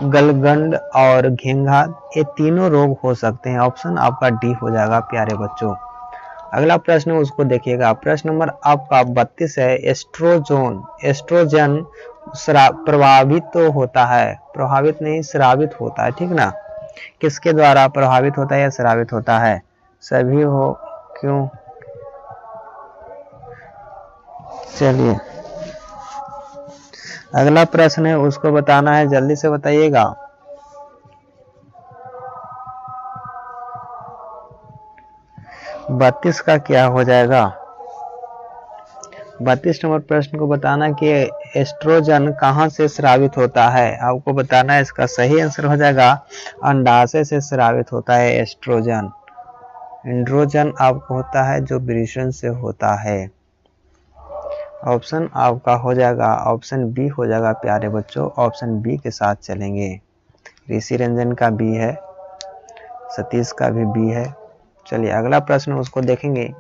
गलगंड और घेंघा, ये तीनों रोग हो सकते हैं, ऑप्शन आपका डी हो जाएगा प्यारे बच्चों। अगला प्रश्न उसको देखिएगा, प्रश्न नंबर आपका 32 है, एस्ट्रोजन प्रभावित तो होता है, प्रभावित नहीं स्रावित होता है, ठीक ना। किसके द्वारा प्रभावित होता है या स्रावित होता है, सभी हो क्यों। चलिए अगला प्रश्न है उसको बताना है, जल्दी से बताइएगा। बत्तीस का क्या हो जाएगा। 32 नंबर प्रश्न को बताना कि एस्ट्रोजन कहां से स्रावित होता है। आपको बताना है इसका सही आंसर हो जाएगा अंडाशय से स्रावित होता है एस्ट्रोजन। एंड्रोजन आपको होता है जो वृषण से होता है। ऑप्शन आपका हो जाएगा ऑप्शन बी हो जाएगा प्यारे बच्चों, ऑप्शन बी के साथ चलेंगे। ऋषि रंजन का बी है, सतीश का भी बी है। चलिए अगला प्रश्न उसको देखेंगे।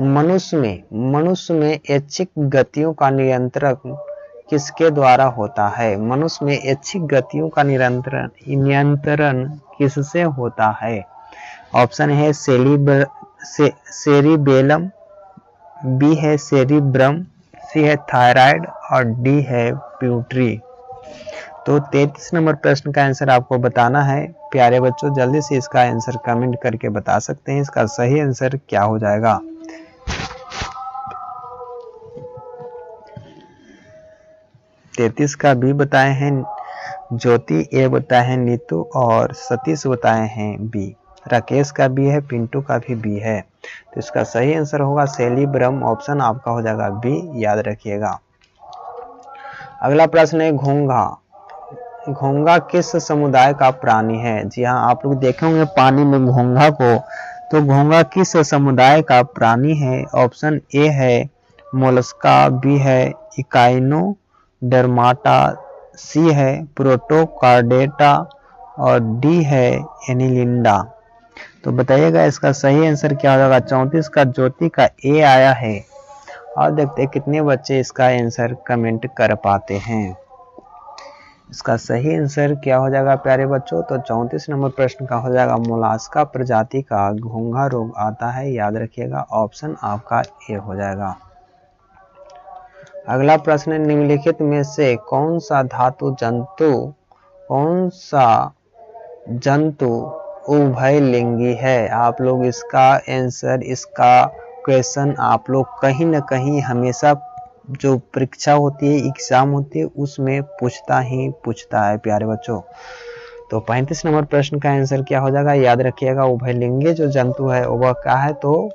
मनुष्य में ऐच्छिक गतियों का नियंत्रण किसके द्वारा होता है? मनुष्य में ऐच्छिक गतियों का नियंत्रण किससे होता है? ऑप्शन है सेरिबेलम, बी है सेरिब्रम, सी है थायराइड और डी है प्यूटरी। तो 33 नंबर प्रश्न का आंसर आपको बताना है प्यारे बच्चों। जल्दी से इसका आंसर कमेंट करके बता सकते हैं इसका सही आंसर क्या हो जाएगा। तैतीस का बी बताए हैं ज्योति, ए बताए हैं नीतू और सतीश बताए हैं बी। राकेश का बी है, पिंटू का भी बी है। तो इसका सही आंसर होगा सेलिब्रम। ऑप्शन आपका हो जाएगा बी, याद रखिएगा। अगला प्रश्न है घोंघा। घोंघा किस समुदाय का प्राणी है? जी हाँ, आप लोग देखे होंगे पानी में घोंघा को। तो घोंघा किस समुदाय का प्राणी है? ऑप्शन ए है मोलस्का, बी है इकाइनोडर्माटा, सी है प्रोटोकार्डेटा और डी है एनिलिंडा। तो बताइएगा इसका सही आंसर क्या हो जाएगा। 34 का ज्योति का ए आया है और देखते हैं कितने बच्चे इसका आंसर कमेंट कर पाते हैं। इसका सही आंसर क्या हो जाएगा प्यारे बच्चों। तो 34 नंबर प्रश्न का हो जाएगा मोलास्का प्रजाति का घोंघा रोग आता है, याद रखिएगा। ऑप्शन आपका ए हो जाएगा। अगला प्रश्न, निम्नलिखित में से कौन सा जंतु उभयलिंगी है? आप लोग इसका आंसर, इसका क्वेश्चन आप लोग कहीं ना कहीं हमेशा जो परीक्षा होती है, एग्जाम होती है, उसमें पूछता है प्यारे बच्चों। तो 35 नंबर प्रश्न का आंसर क्या हो जाएगा, याद रखिएगा। उभयलिंगी जो जंतु है वह क्या है? तो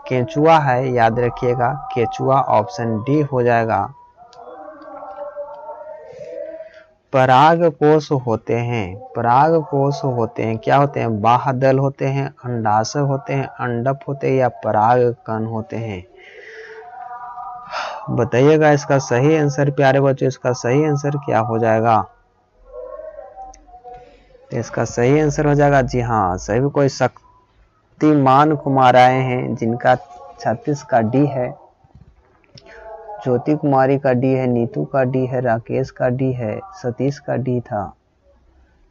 केंचुआ है, याद रखिएगा केंचुआ। ऑप्शन डी हो जाएगा। परागकोश होते हैं क्या होते हैं? बाह्यदल होते हैं, अंडाशय होते हैं, अंडप होते हैं या परागकण होते हैं? बताइएगा इसका सही आंसर प्यारे बच्चों। इसका सही आंसर क्या हो जाएगा? तो इसका सही आंसर हो जाएगा, जी हाँ, सभी कोई शक्तिमान कुमार आए हैं जिनका 36 का डी है, ज्योति कुमारी का डी है, नीतू का डी है, राकेश का डी है, सतीश का डी था।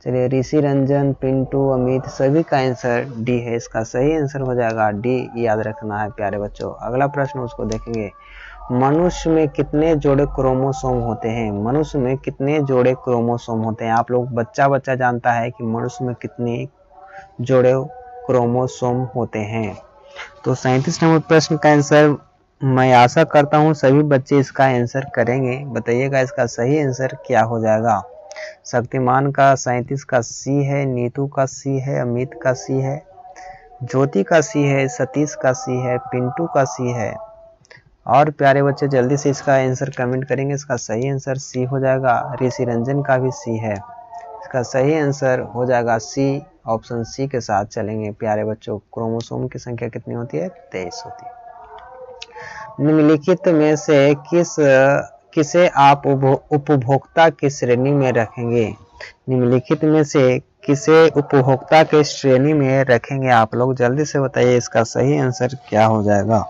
चलिए ऋषि रंजन, पिंटू, अमित सभी का आंसर डी है। इसका सही आंसर हो जाएगा डी, याद रखना है प्यारे बच्चों। अगला प्रश्न उसको देखेंगे। मनुष्य में कितने जोड़े क्रोमोसोम होते हैं? मनुष्य में कितने जोड़े क्रोमोसोम होते हैं? आप लोग बच्चा जानता है कि मनुष्य में कितने जोड़े क्रोमोसोम होते हैं। तो 37 नंबर प्रश्न का आंसर मैं आशा करता हूं सभी बच्चे इसका आंसर करेंगे। बताइएगा इसका सही आंसर क्या हो जाएगा। शक्तिमान का 37 का सी है, नीतू का सी है, अमित का सी है, ज्योति का सी है, सतीश का सी है, पिंटू का सी है। और प्यारे बच्चे जल्दी से इसका आंसर कमेंट करेंगे। इसका सही आंसर सी हो जाएगा। ऋषि रंजन का भी सी है। इसका सही आंसर हो जाएगा सी। ऑप्शन सी के साथ चलेंगे प्यारे बच्चों। क्रोमोसोम की संख्या कितनी होती है? 23 होती है। निम्नलिखित में से किसे आप उपभोक्ता की श्रेणी में रखेंगे? निम्नलिखित में से किसे उपभोक्ता के श्रेणी में रखेंगे? आप लोग जल्दी से बताइए इसका सही आंसर क्या हो जाएगा।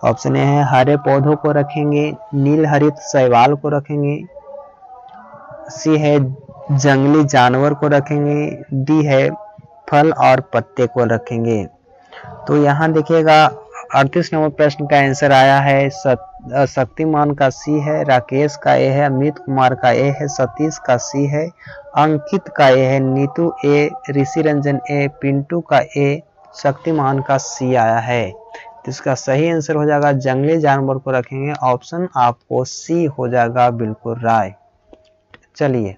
ऑप्शन ए है हरे पौधों को रखेंगे, नील हरित शैवाल को रखेंगे, सी है जंगली जानवर को रखेंगे, डी है फल और पत्ते को रखेंगे। तो यहाँ देखिएगा 38 नंबर प्रश्न का आंसर आया है। शक्तिमान का सी है, राकेश का ए है, अमित कुमार का ए है, सतीश का सी है, अंकित का ए है, नीतू ए, ऋषि रंजन ए, पिंटू का ए, शक्तिमान का सी आया है। तो इसका सही आंसर हो जाएगा जंगली जानवर को रखेंगे। ऑप्शन आपको सी हो जाएगा बिल्कुल राइट। चलिए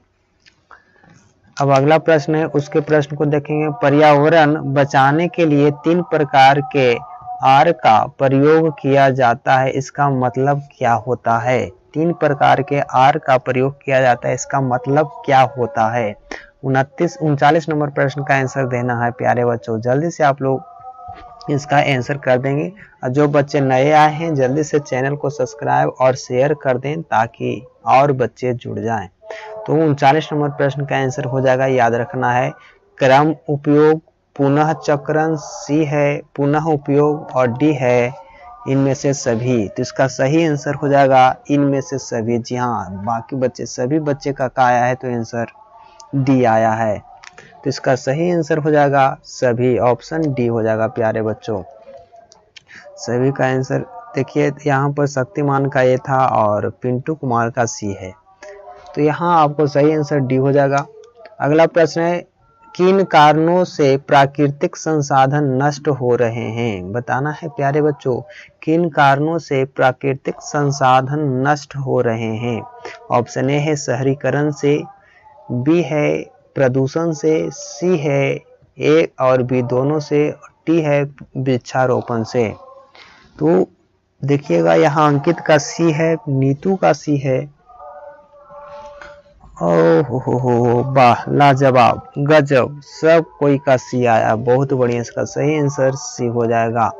अब अगला प्रश्न है, उसके प्रश्न को देखेंगे। पर्यावरण बचाने के लिए 3 प्रकार के आर का प्रयोग किया जाता है, इसका मतलब क्या होता है? 3 प्रकार के आर का प्रयोग किया जाता है, इसका मतलब क्या होता है? 39 नंबर प्रश्न का आंसर देना है प्यारे बच्चों। जल्दी से आप लोग इसका आंसर कर देंगे। और जो बच्चे नए आए हैं जल्दी से चैनल को सब्सक्राइब और शेयर कर दें ताकि और बच्चे जुड़ जाएं। तो 39 नंबर प्रश्न का आंसर हो जाएगा, याद रखना है क्रम उपयोग, पुनः चक्रण, सी है पुनः उपयोग और डी है इनमें से सभी। तो इसका सही आंसर हो जाएगा इनमें से सभी। जी हाँ, बाकी बच्चे सभी बच्चे का आया है तो आंसर डी आया है। तो इसका सही आंसर हो जाएगा सभी, ऑप्शन डी हो जाएगा प्यारे बच्चों। सभी का आंसर देखिए यहाँ पर शक्तिमान का ये था और पिंटू कुमार का सी है, तो यहाँ आपको सही आंसर डी हो जाएगा। अगला प्रश्न है किन कारणों से प्राकृतिक संसाधन नष्ट हो रहे हैं, बताना है प्यारे बच्चों किन कारणों से प्राकृतिक संसाधन नष्ट हो रहे हैं। ऑप्शन ए है शहरीकरण से, बी है प्रदूषण से, सी है ए और बी दोनों से, डी है वृक्षारोपण से। तो देखिएगा यहाँ अंकित का सी है, नीतू का सी है। ओहो हो वाह लाजवाब गजब, सब कोई का सी आया, बहुत बढ़िया। इसका सही आंसर सी हो जाएगा,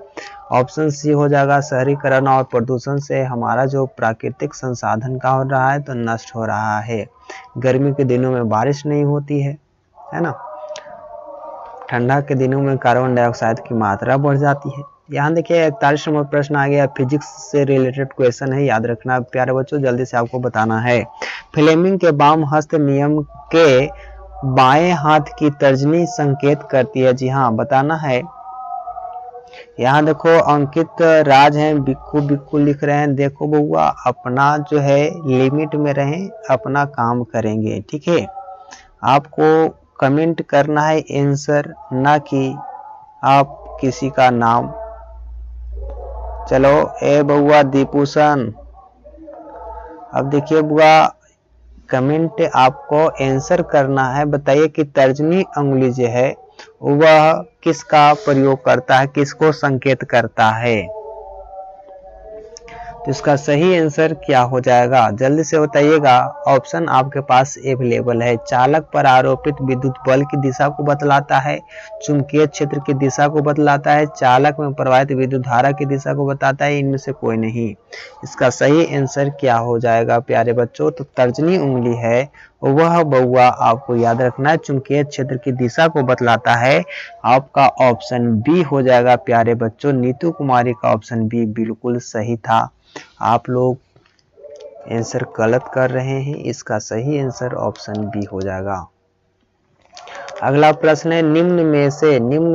ऑप्शन सी हो जाएगा। शहरीकरण और प्रदूषण से हमारा जो प्राकृतिक संसाधन का हो रहा है तो नष्ट हो रहा है। गर्मी के दिनों में बारिश नहीं होती है ना, ठंडा के दिनों में कार्बन डाइऑक्साइड की मात्रा बढ़ जाती है। यहाँ देखिए 41 नंबर प्रश्न आ गया, फिजिक्स से रिलेटेड क्वेश्चन है, याद रखना प्यारे बच्चों, जल्दी से आपको बताना है। फ्लेमिंग के वाम हस्त नियम के बाएं हाथ की तर्जनी संकेत करती है। जी हाँ, बताना है। यहाँ देखो अंकित राज हैं, बिक्कू बिक्कू लिख रहे हैं। देखो बउआ अपना जो है लिमिट में रहें, अपना काम करेंगे, ठीक है। आपको कमेंट करना है आंसर, ना कि आप किसी का नाम। चलो ए बउआ दीपूसन, अब देखिए बुआ कमेंट आपको आंसर करना है। बताइए कि तर्जनी अंगुली जो है वह किसका प्रयोग करता है, किसको संकेत करता है। तो इसका सही आंसर क्या हो जाएगा, जल्दी से बताइएगा। ऑप्शन आपके पास अवेलेबल है। चालक पर आरोपित विद्युत बल की दिशा को बतलाता है, चुंबकीय क्षेत्र की दिशा को बतलाता है, चालक में प्रवाहित विद्युत धारा की दिशा को बताता है, इनमें से कोई नहीं। इसका सही आंसर क्या हो जाएगा प्यारे बच्चों, तो तर्जनी उंगली है वह बउआ आपको याद रखना है, चुंबकीय क्षेत्र की दिशा को बतलाता है। आपका ऑप्शन बी हो जाएगा प्यारे बच्चों। नीतू कुमारी का ऑप्शन बी बिल्कुल सही था। आप लोग आंसर गलत कर रहे हैं, इसका सही आंसर ऑप्शन बी हो जाएगा। अगला प्रश्न है निम्न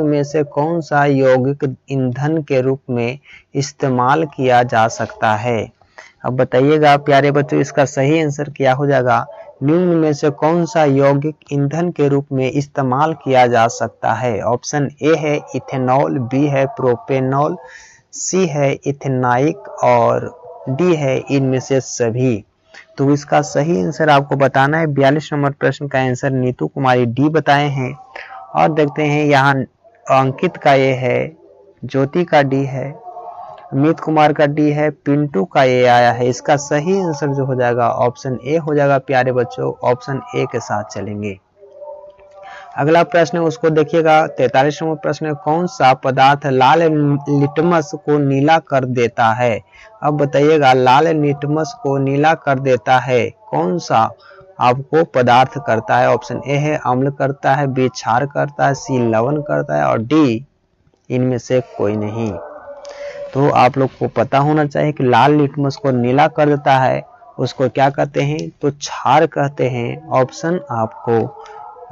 में से कौन सा यौगिक ईंधन के रूप में इस्तेमाल किया जा सकता है। अब बताइएगा प्यारे बच्चों, इसका सही आंसर क्या हो जाएगा। निम्न में से कौन सा यौगिक ईंधन के रूप में इस्तेमाल किया जा सकता है। ऑप्शन ए है इथेनॉल, बी है प्रोपेनॉल, सी है इथेनाइक और डी है इनमें से सभी। तो इसका सही आंसर आपको बताना है। 42 नंबर प्रश्न का आंसर नीतू कुमारी डी बताए हैं। और देखते हैं यहाँ अंकित का ये है, ज्योति का डी है, अमित कुमार का डी है, पिंटू का ये आया है। इसका सही आंसर जो हो जाएगा ऑप्शन ए हो जाएगा प्यारे बच्चों, ऑप्शन ए के साथ चलेंगे। अगला प्रश्न है उसको देखिएगा। 43 नंबर प्रश्न है कौन सा पदार्थ लाल लिटमस को नीला कर देता है। अब बताइएगा लाल लिटमस को नीला कर देता है कौन सा आपको पदार्थ करता है। ऑप्शन ए है अम्ल करता है, बी क्षार करता है, सी लवण करता है और डी इनमें से कोई नहीं। तो आप लोग को पता होना चाहिए कि लाल लिटमस को नीला कर देता है उसको क्या कहते हैं, तो क्षार कहते हैं। ऑप्शन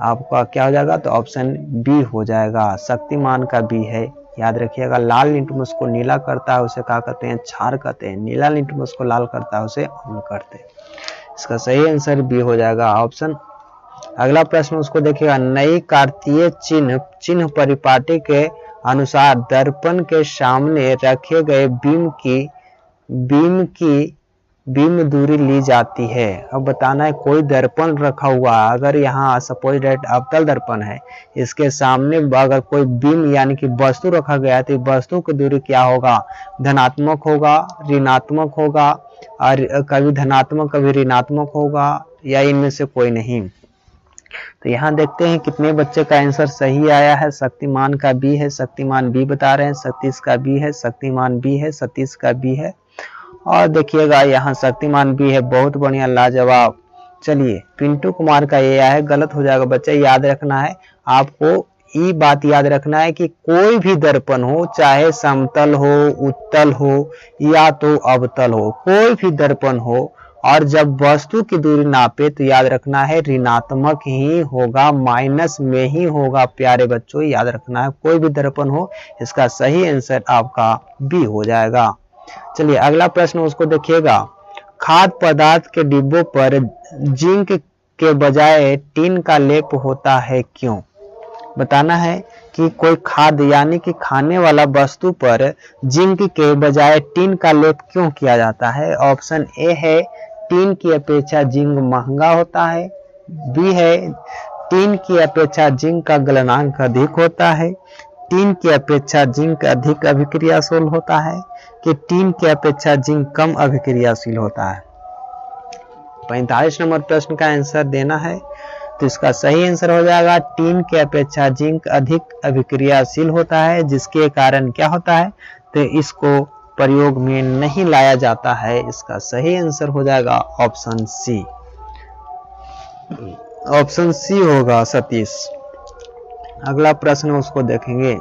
आपका क्या हो जाएगा, तो ऑप्शन बी हो जाएगा। शक्तिमान का बी है, याद रखिएगा। लाल लिटमस को नीला करता है उसे क्या कहते हैं, क्षार कहते हैं। नीला लिटमस को लाल करता है उसे अम्ल कहते हैं। इसका सही आंसर बी हो जाएगा ऑप्शन। अगला प्रश्न उसको देखिएगा। नई कार्तीय चिन्ह परिपाटी के अनुसार दर्पण के सामने रखे गए बीम दूरी ली जाती है। अब बताना है कोई दर्पण रखा हुआ है, अगर यहाँ सपोज दैट अवतल दर्पण है, इसके सामने अगर कोई बीम यानी कि वस्तु रखा गया है तो वस्तु की दूरी क्या होगा, धनात्मक होगा, ऋणात्मक होगा, और कभी धनात्मक कभी ऋणात्मक होगा, या इनमें से कोई नहीं। तो यहाँ देखते हैं कितने बच्चे का आंसर सही आया है। शक्तिमान का बी है, शक्तिमान बी बता रहे हैं। सतीश का बी है, शक्तिमान बी है, सतीश का बी है। और देखिएगा यहाँ शक्तिमान बी है, बहुत बढ़िया लाजवाब। चलिए पिंटू कुमार का ये है, गलत हो जाएगा बच्चा। याद रखना है आपको, ये बात याद रखना है कि कोई भी दर्पण हो, चाहे समतल हो, उत्तल हो या तो अवतल हो, कोई भी दर्पण हो और जब वस्तु की दूरी नापे तो याद रखना है ऋणात्मक ही होगा, माइनस में ही होगा। प्यारे बच्चों याद रखना है, कोई भी दर्पण हो, इसका सही आंसर आपका बी हो जाएगा। चलिए अगला प्रश्न उसको देखिएगा। खाद्य पदार्थ के डिब्बों पर जिंक के बजाय टिन का लेप होता है, क्यों? बताना है कि कोई खाद्य यानी कि खाने वाला वस्तु पर जिंक के बजाय टिन का लेप क्यों किया जाता है? ऑप्शन ए है टिन की अपेक्षा जिंक महंगा होता है, बी है टिन की अपेक्षा जिंक का गलनांक अधिक होता है, टिन की अपेक्षा जिंक अधिक अभिक्रियाशील होता है कि टिन की अपेक्षा जिंक कम अभिक्रियाशील होता है। 45 नंबर प्रश्न का आंसर देना है, तो इसका सही आंसर हो जाएगा टिन की अपेक्षा जिंक अधिक अभिक्रियाशील होता है, जिसके कारण क्या होता है, तो इसको प्रयोग में नहीं लाया जाता है। इसका सही आंसर हो जाएगा ऑप्शन सी। ऑप्शन सी होगा सतीश। अगला प्रश्न उसको देखेंगे।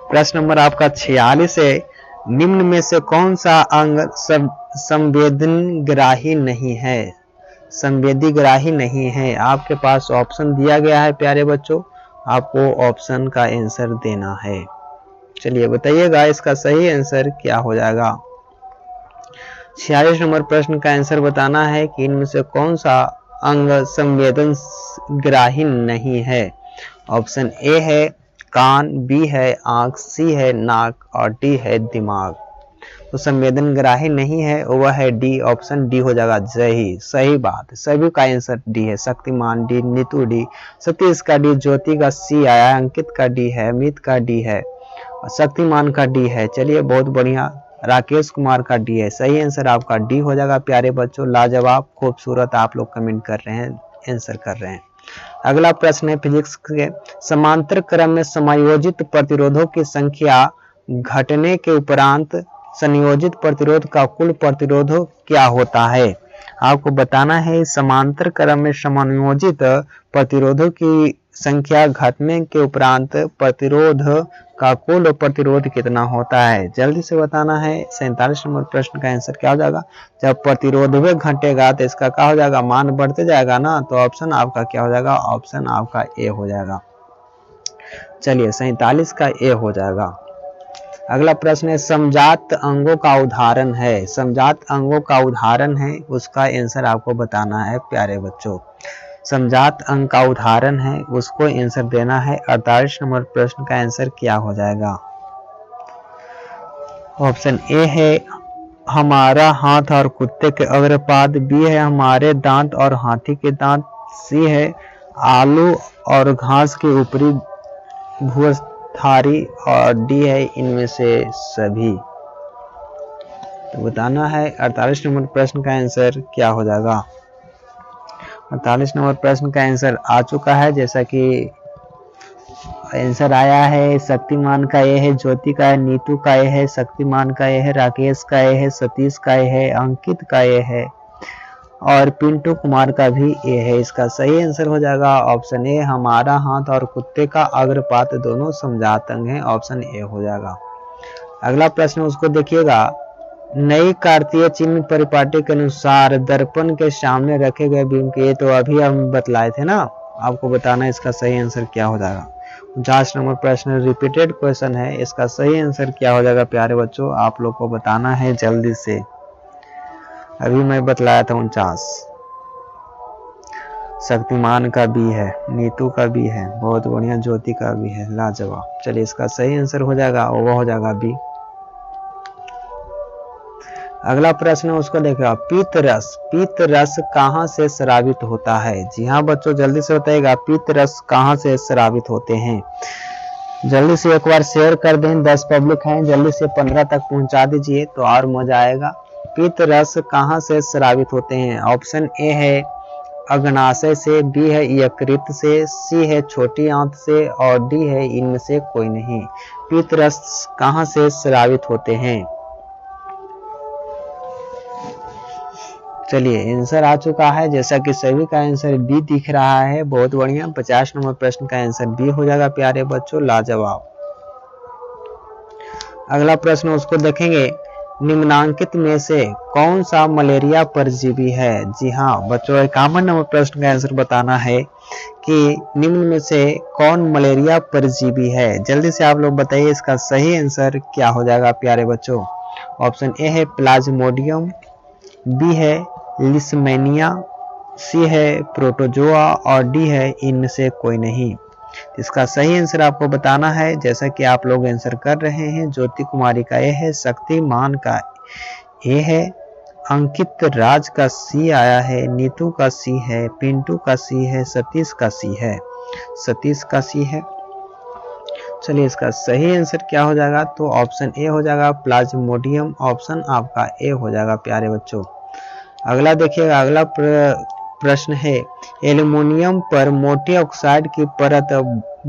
प्रश्न नंबर आपका 46 है। निम्न में से कौन सा अंग संवेदनग्राही नहीं है? संवेदीग्राही नहीं है। आपके पास ऑप्शन दिया गया है प्यारे बच्चों, आपको ऑप्शन का आंसर देना है। चलिए बताइएगा इसका सही आंसर क्या हो जाएगा। 46 नंबर प्रश्न का आंसर बताना है कि इनमें से कौन सा अंग संवेदनग्राही नहीं है। ऑप्शन ए है कान, बी है आंख, सी है नाक और डी है दिमाग। तो संवेदनग्राही नहीं है वह है डी, ऑप्शन डी हो जाएगा सही बात। सभी का आंसर डी है। शक्तिमान डी, नीतू डी, सतीश का डी, ज्योति का सी आया, अंकित का डी है, अमित का डी है, शक्तिमान का डी है। चलिए बहुत बढ़िया। राकेश कुमार का डी है। सही आंसर आपका डी हो जाएगा प्यारे बच्चों। लाजवाब, खूबसूरत आप लोग कमेंट कर रहे हैं, आंसर कर रहे हैं। अगला प्रश्न है फिजिक्स के। समांतर क्रम में समायोजित प्रतिरोधों की संख्या घटने के उपरांत संयोजित प्रतिरोध का कुल प्रतिरोध क्या होता है? आपको बताना है समांतर क्रम में समायोजित प्रतिरोधों की संख्या घटने के उपरांत प्रतिरोध का कुल प्रतिरोध कितना होता है? जल्दी से बताना है। 47 नंबर प्रश्न का आंसर क्या हो जाएगा? जब प्रतिरोध भी घटेगा तो इसका क्या हो जाएगा, मान बढ़ते जाएगा ना, तो ऑप्शन आपका क्या हो जाएगा, ऑप्शन आपका ए हो जाएगा। चलिए 47 का ए हो जाएगा। अगला प्रश्न है समजात अंगों का उदाहरण है। समजात अंगों का उदाहरण है, उसका आंसर आपको बताना है प्यारे बच्चों। समजात अंग का उदाहरण है, उसको आंसर देना है। 48 नंबर प्रश्न का आंसर क्या हो जाएगा? ऑप्शन ए है हमारा हाथ और कुत्ते के अग्रपाद, बी है हमारे दांत और हाथी के दांत, सी है आलू और घास के ऊपरी भूस्थारी और डी है इनमें से सभी। तो बताना है 48 नंबर प्रश्न का आंसर क्या हो जाएगा। 48 नंबर प्रश्न का आंसर आ चुका है, जैसा कि आंसर आया है। शक्तिमान का ए है, ज्योति का है, नीतू का ए है, शक्तिमान का ए है, राकेश का ए है, सतीश का ए है, अंकित का ए है और पिंटू कुमार का भी ए है। इसका सही आंसर हो जाएगा ऑप्शन ए। हमारा हाथ और कुत्ते का अग्रपात दोनों समजात अंग है, ऑप्शन ए हो जाएगा। अगला प्रश्न उसको देखिएगा। नई कार्तीय चिन्ह परिपाटी के अनुसार दर्पण के सामने रखे गए बिंब के, तो अभी हम बतलाए थे ना, आपको बताना इसका सही आंसर क्या हो जाएगा। 49 नंबर प्रश्न रिपीटेड क्वेश्चन है, इसका सही आंसर क्या हो जाएगा प्यारे बच्चों, आप लोग को बताना है जल्दी से। अभी मैं बतलाया था 49। शक्तिमान का भी है, नीतू का भी है, बहुत बढ़िया, ज्योति का भी है, लाजवाब। चलिए इसका सही आंसर हो जाएगा, वो हो जाएगा बी। अगला प्रश्न उसको देखिएगा। पीत रस कहाँ से स्रावित होता है? जी हाँ बच्चों जल्दी से बताइएगा, पीत रस कहाँ से स्रावित होते हैं? जल्दी से एक बार शेयर कर दें, 10 पब्लिक हैं, जल्दी से 15 तक पहुंचा दीजिए तो और मजा आएगा। पीत रस कहाँ से स्रावित होते हैं? ऑप्शन ए है अग्नाशय से, बी है यकृत से, सी है छोटी आंत से और डी है इनमें से कोई नहीं। पीत रस कहाँ से स्रावित होते हैं? चलिए आंसर आ चुका है, जैसा कि सभी का आंसर बी दिख रहा है। बहुत बढ़िया, 50 नंबर प्रश्न का आंसर बी हो जाएगा प्यारे बच्चों, लाजवाब। अगला प्रश्न उसको देखेंगे, निम्नांकित में से कौन सा मलेरिया परजीवी है। जी हाँ बच्चों, 51 नंबर प्रश्न का आंसर बताना है कि निम्न में से कौन मलेरिया परजीवी है। जल्दी से आप लोग बताइए, इसका सही आंसर क्या हो जाएगा प्यारे बच्चों। ऑप्शन ए है प्लाज्मोडियम, बी है लिस्मेनिया, सी है प्रोटोजोआ और डी है इनमें से कोई नहीं। इसका सही आंसर आपको बताना है, जैसा कि आप लोग आंसर कर रहे हैं। ज्योति कुमारी का ए है, शक्तिमान का ए है, अंकित राज का सी आया है, नीतू का सी है, पिंटू का सी है, सतीश का सी है, सतीश का सी है। चलिए इसका सही आंसर क्या हो जाएगा, तो ऑप्शन ए हो जाएगा प्लाज्मोडियम। ऑप्शन आपका ए हो जाएगा प्यारे बच्चों। अगला देखिएगा, अगला प्रश्न है, एल्युमिनियम पर मोटे ऑक्साइड की परत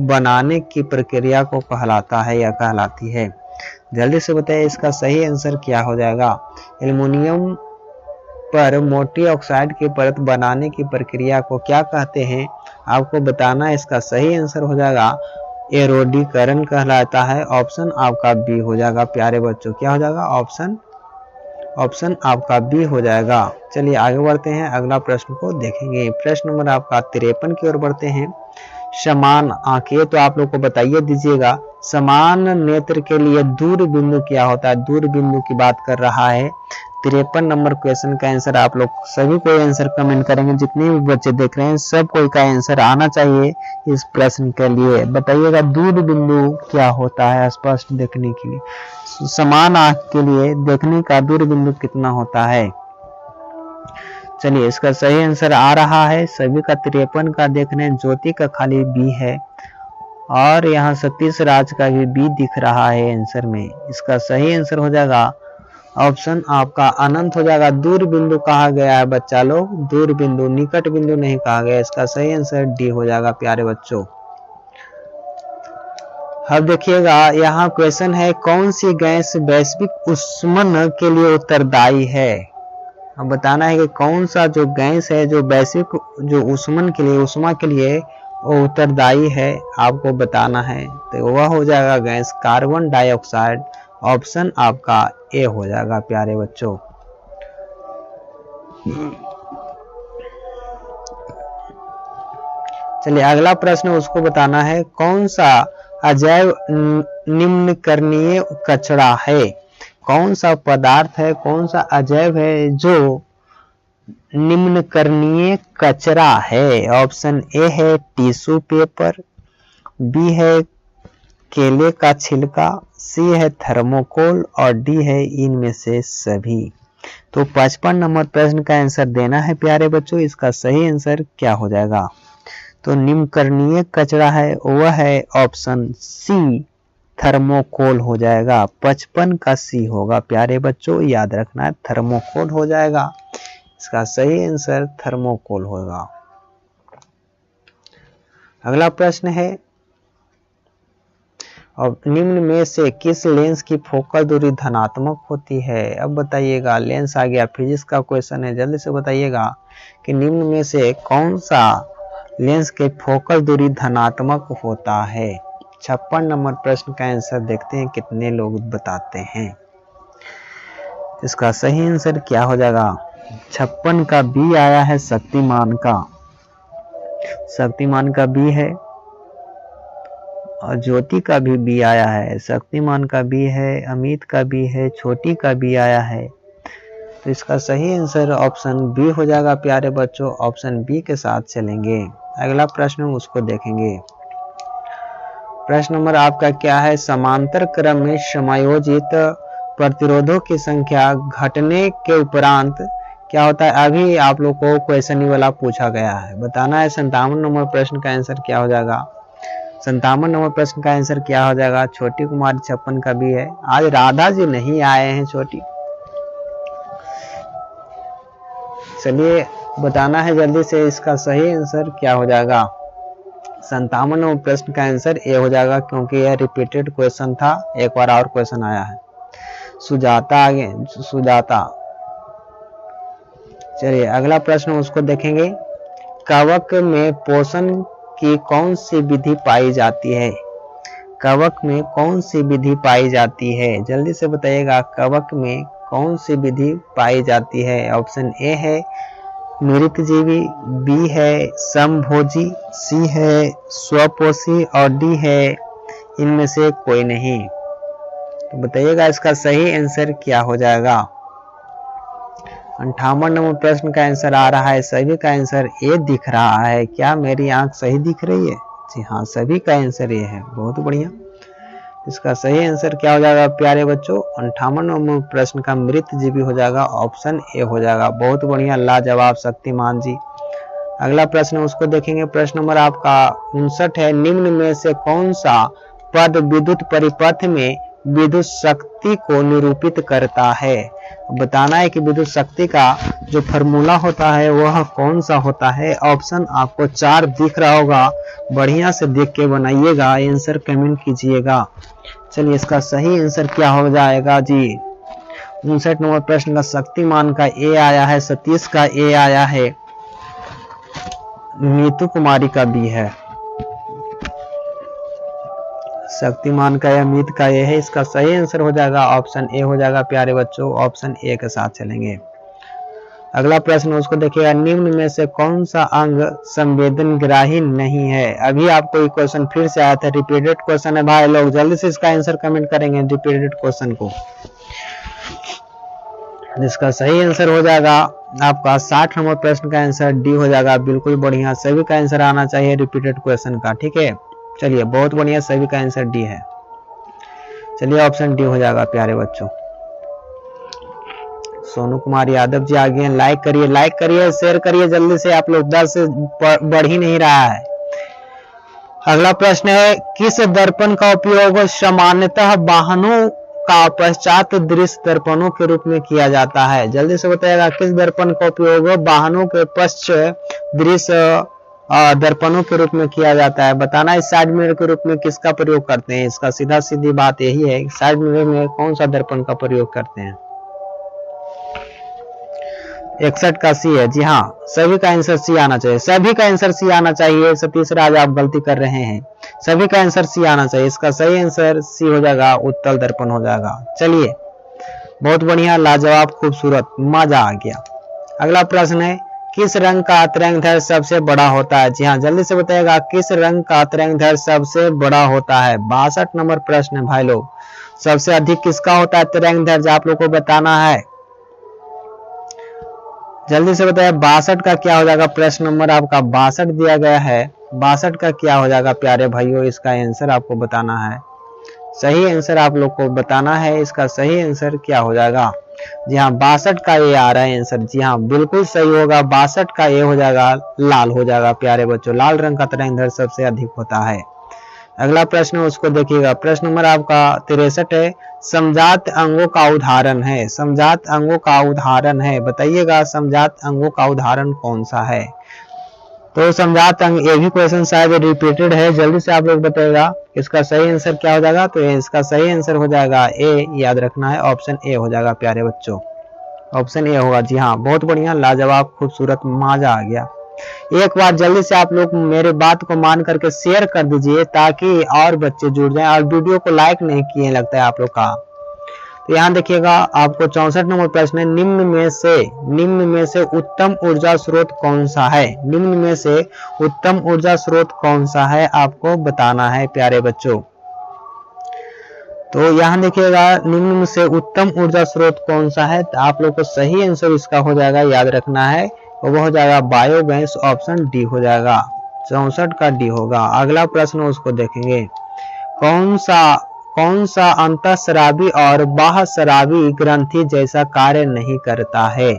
बनाने की प्रक्रिया को कहलाता है या कहलाती है। जल्दी से बताइए, इसका सही आंसर क्या हो जाएगा। एल्युमिनियम पर मोटे ऑक्साइड की परत बनाने की प्रक्रिया को क्या कहते हैं, आपको बताना है। इसका सही आंसर हो जाएगा एरोडीकरण कहलाता है। ऑप्शन आपका बी हो जाएगा प्यारे बच्चों, क्या हो जाएगा, ऑप्शन आपका बी हो जाएगा। चलिए आगे बढ़ते हैं, अगला प्रश्न को देखेंगे। प्रश्न नंबर आपका 53 की ओर बढ़ते हैं। समान आंखें, तो आप लोग को बताइए दीजिएगा, समान नेत्र के लिए दूर बिंदु क्या होता है। दूर बिंदु की बात कर रहा है। 53 नंबर क्वेश्चन का आंसर आप लोग सभी कोई आंसर कमेंट करेंगे, जितने भी बच्चे देख रहे हैं सब कोई का आंसर आना चाहिए इस प्रश्न के लिए। बताइएगा दूर बिंदु क्या होता है, स्पष्ट देखने के लिए, समान आंख के लिए देखने का दूर बिंदु कितना होता है। चलिए इसका सही आंसर आ रहा है, सभी का 53 का देख रहे हैं, ज्योति का खाली बी है और यहाँ सतीश राज का भी बी दिख रहा है आंसर में। इसका सही आंसर हो जाएगा ऑप्शन आपका अनंत हो जाएगा। दूर बिंदु कहा गया है बच्चा लोग, दूर बिंदु, निकट बिंदु नहीं कहा गया। इसका सही आंसर डी हो जाएगा प्यारे बच्चों। अब देखिएगा यहाँ क्वेश्चन है, कौन सी गैस वैश्विक ऊष्मन के लिए उत्तरदायी है। अब बताना है कि कौन सा जो गैस है जो वैश्विक जो ऊष्मन के लिए, ऊष्मा के लिए वो उत्तरदायी है, आपको बताना है। तो वह हो जाएगा गैस कार्बन डाइऑक्साइड। ऑप्शन आपका ए हो जाएगा प्यारे बच्चों। चलिए अगला प्रश्न उसको बताना है, कौन सा अजैव निम्नकरणीय कचरा है। कौन सा पदार्थ है, कौन सा अजैव है जो निम्नकरणीय कचरा है। ऑप्शन ए है टिश्यू पेपर, बी है केले का छिलका, सी है थर्मोकोल और डी है इनमें से सभी। तो 55 नंबर प्रश्न का आंसर देना है प्यारे बच्चों। इसका सही आंसर क्या हो जाएगा, तो निम्नकरणीय कचरा है वह है ऑप्शन सी थर्मोकोल हो जाएगा। 55 का सी होगा प्यारे बच्चों, याद रखना है थर्मोकोल हो जाएगा। इसका सही आंसर थर्मोकोल होगा। अगला प्रश्न है, और निम्न में से किस लेंस की फोकल दूरी धनात्मक होती है। अब बताइएगा, लेंस आ गया, फिजिक्स का क्वेश्चन है, जल्दी से बताइएगा कि निम्न में से कौन सा लेंस के फोकल दूरी धनात्मक होता है। 56 नंबर प्रश्न का आंसर देखते हैं कितने लोग बताते हैं। इसका सही आंसर क्या हो जाएगा, 56 का बी आया है, शक्तिमान का बी है और ज्योति का भी बी आया है, शक्तिमान का बी है, अमित का बी है, छोटी का बी आया है। तो इसका सही आंसर ऑप्शन बी हो जाएगा प्यारे बच्चों, ऑप्शन बी के साथ चलेंगे। अगला प्रश्न उसको देखेंगे। प्रश्न नंबर आपका क्या है, समांतर क्रम में समायोजित प्रतिरोधों की संख्या घटने के उपरांत क्या होता है। अभी आप लोग को क्वेश्चन ही वाला पूछा गया है, बताना है। 57 नंबर प्रश्न का आंसर क्या हो जाएगा, 57 नंबर प्रश्न का आंसर क्या हो जाएगा। छोटी कुमारी 56 का भी है, आज राधा जी नहीं आए हैं छोटी। चलिए बताना है जल्दी से, इसका सही आंसर क्या हो जाएगा। 57 नंबर प्रश्न का आंसर ए हो जाएगा, क्योंकि यह रिपीटेड क्वेश्चन था, एक बार और क्वेश्चन आया है। सुजाता आगे, सुजाता। चलिए अगला प्रश्न उसको देखेंगे। कवक में पोषण की कौन सी विधि पाई जाती है? कवक में कौन सी विधि पाई जाती है? जल्दी से बताइएगा, कवक में कौन सी विधि पाई जाती है? ऑप्शन ए है मृतजीवी, बी है समभोजी, सी है स्वपोषी और डी है इनमें से कोई नहीं। तो बताइएगा इसका सही आंसर क्या हो जाएगा। 58 नंबर प्रश्न का आंसर आ रहा है, सभी का आंसर ए दिख रहा है। क्या मेरी आंख सही दिख रही है? जी हाँ, सभी का आंसर ए है। बहुत बढ़िया। इसका सही आंसर क्या हो जाएगा प्यारे बच्चों? 58 नंबर प्रश्न का मृतजीवी हो जाएगा, ऑप्शन ए हो जाएगा। बहुत बढ़िया, लाजवाब शक्तिमान जी। अगला प्रश्न उसको देखेंगे। प्रश्न नंबर आपका 59 है। निम्न में से कौन सा पद विद्युत परिपथ में विद्युत शक्ति को निरूपित करता है? बताना है कि विद्युत शक्ति का जो फॉर्मूला होता है वह कौन सा होता है। ऑप्शन आपको 4 दिख रहा होगा, बढ़िया से देख के बनाइएगा, आंसर कमेंट कीजिएगा। चलिए इसका सही आंसर क्या हो जाएगा जी। 59 नंबर प्रश्न का शक्तिमान का ए आया है, सतीश का ए आया है, नीतू कुमारी का बी है, शक्तिमान का या मीत का ये है। इसका सही आंसर हो जाएगा ऑप्शन ए हो जाएगा प्यारे बच्चों, ऑप्शन ए के साथ चलेंगे। अगला प्रश्न उसको देखिएगा। निम्न में से कौन सा अंग संवेदनग्राही नहीं है? अभी आपको ये क्वेश्चन फिर से आया था, रिपीटेड क्वेश्चन है भाई लोग, जल्दी से इसका आंसर कमेंट करेंगे रिपीटेड क्वेश्चन को। इसका सही आंसर हो जाएगा आपका 60 नंबर प्रश्न का आंसर डी हो जाएगा। बिल्कुल बढ़िया, सभी का आंसर आना चाहिए रिपीटेड क्वेश्चन का, ठीक है। चलिए बहुत बढ़िया, सभी का आंसर डी है। चलिए ऑप्शन डी हो जाएगा प्यारे बच्चों। सोनू कुमार यादव जी आगे हैं, लाइक करिए शेयर करिए जल्दी से, आप लोग 10 से बढ़ ही नहीं रहा है। अगला प्रश्न है। किस दर्पण का उपयोग सामान्यतः वाहनों का पश्चात दृश्य दर्पणों के रूप में किया जाता है? जल्दी से बताइएगा, किस दर्पण का उपयोग वाहनों के पश्चात दृश्य दर्पणों के रूप में किया जाता है? बताना है साइड मिरर के रूप में किसका प्रयोग करते हैं? इसका सीधा सीधी बात यही है, साइड मिरर में कौन सा दर्पण का प्रयोग करते हैं? 61 का सी है। जी हाँ, सभी का आंसर सी आना चाहिए, सभी का आंसर सी आना चाहिए। सतीश राज आप गलती कर रहे हैं, सभी का आंसर सी आना चाहिए। इसका सही आंसर सी हो जाएगा, उत्तल दर्पण हो जाएगा। चलिए बहुत बढ़िया, लाजवाब, खूबसूरत, मजा आ गया। अगला प्रश्न है। किस रंग का तरंगदैर्घ्य सबसे बड़ा होता है? जी हाँ, जल्दी से बताइएगा, किस रंग का तरंगदैर्घ्य सबसे बड़ा होता है? 62 नंबर प्रश्न है भाई लोग। सबसे अधिक किसका होता है तरंगदैर्घ्य, आप लोग को बताना है। जल्दी से बताइए 62 का क्या हो जाएगा? प्रश्न नंबर आपका 62 दिया गया है, 62 का क्या हो जाएगा प्यारे भाइयों? इसका आंसर आपको बताना है, सही आंसर आप लोग को बताना है। इसका सही आंसर क्या हो जाएगा? जी हाँ, 62 का ये आ रहा है आंसर। जी हाँ, बिल्कुल सही होगा, 62 का ये हो जाएगा, लाल हो जाएगा प्यारे बच्चों। लाल रंग का तरंगदैर्घ्य सबसे अधिक होता है। अगला प्रश्न उसको देखिएगा। प्रश्न नंबर आपका 63 है। समजात अंगों का उदाहरण है, समजात अंगों का उदाहरण है, बताइएगा समजात अंगों का उदाहरण कौन सा है? तो समजात अंग, ये भी क्वेश्चन शायद रिपीटेड है, जल्दी से आप लोग बताइएगा इसका सही आंसर क्या हो जाएगा? तो इसका सही आंसर हो जाएगा ए, याद रखना है, ऑप्शन ए हो जाएगा प्यारे बच्चों, ऑप्शन ए होगा। जी हाँ, बहुत बढ़िया, लाजवाब, खूबसूरत, मजा आ गया। एक बार जल्दी से आप लोग मेरे बात को मान करके शेयर कर दीजिए ताकि और बच्चे जुड़ जाएं। और वीडियो को लाइक नहीं किए लगता है आप लोग का। तो यहाँ देखिएगा, आपको 64 नंबर प्रश्न है। निम्न में से उत्तम ऊर्जा स्रोत कौन सा है? निम्न में से उत्तम ऊर्जा स्रोत कौन सा है, आपको बताना है प्यारे बच्चों। तो यहाँ देखिएगा, निम्न में से उत्तम ऊर्जा स्रोत कौन सा है, तो आप लोग को सही आंसर इसका हो जाएगा, याद रखना है, वो हो जाएगा बायोगैस, ऑप्शन डी हो जाएगा। 64 का डी होगा। अगला प्रश्न उसको देखेंगे। कौन सा अंतःस्रावी और बाह्यस्रावी ग्रंथि जैसा कार्य नहीं करता है?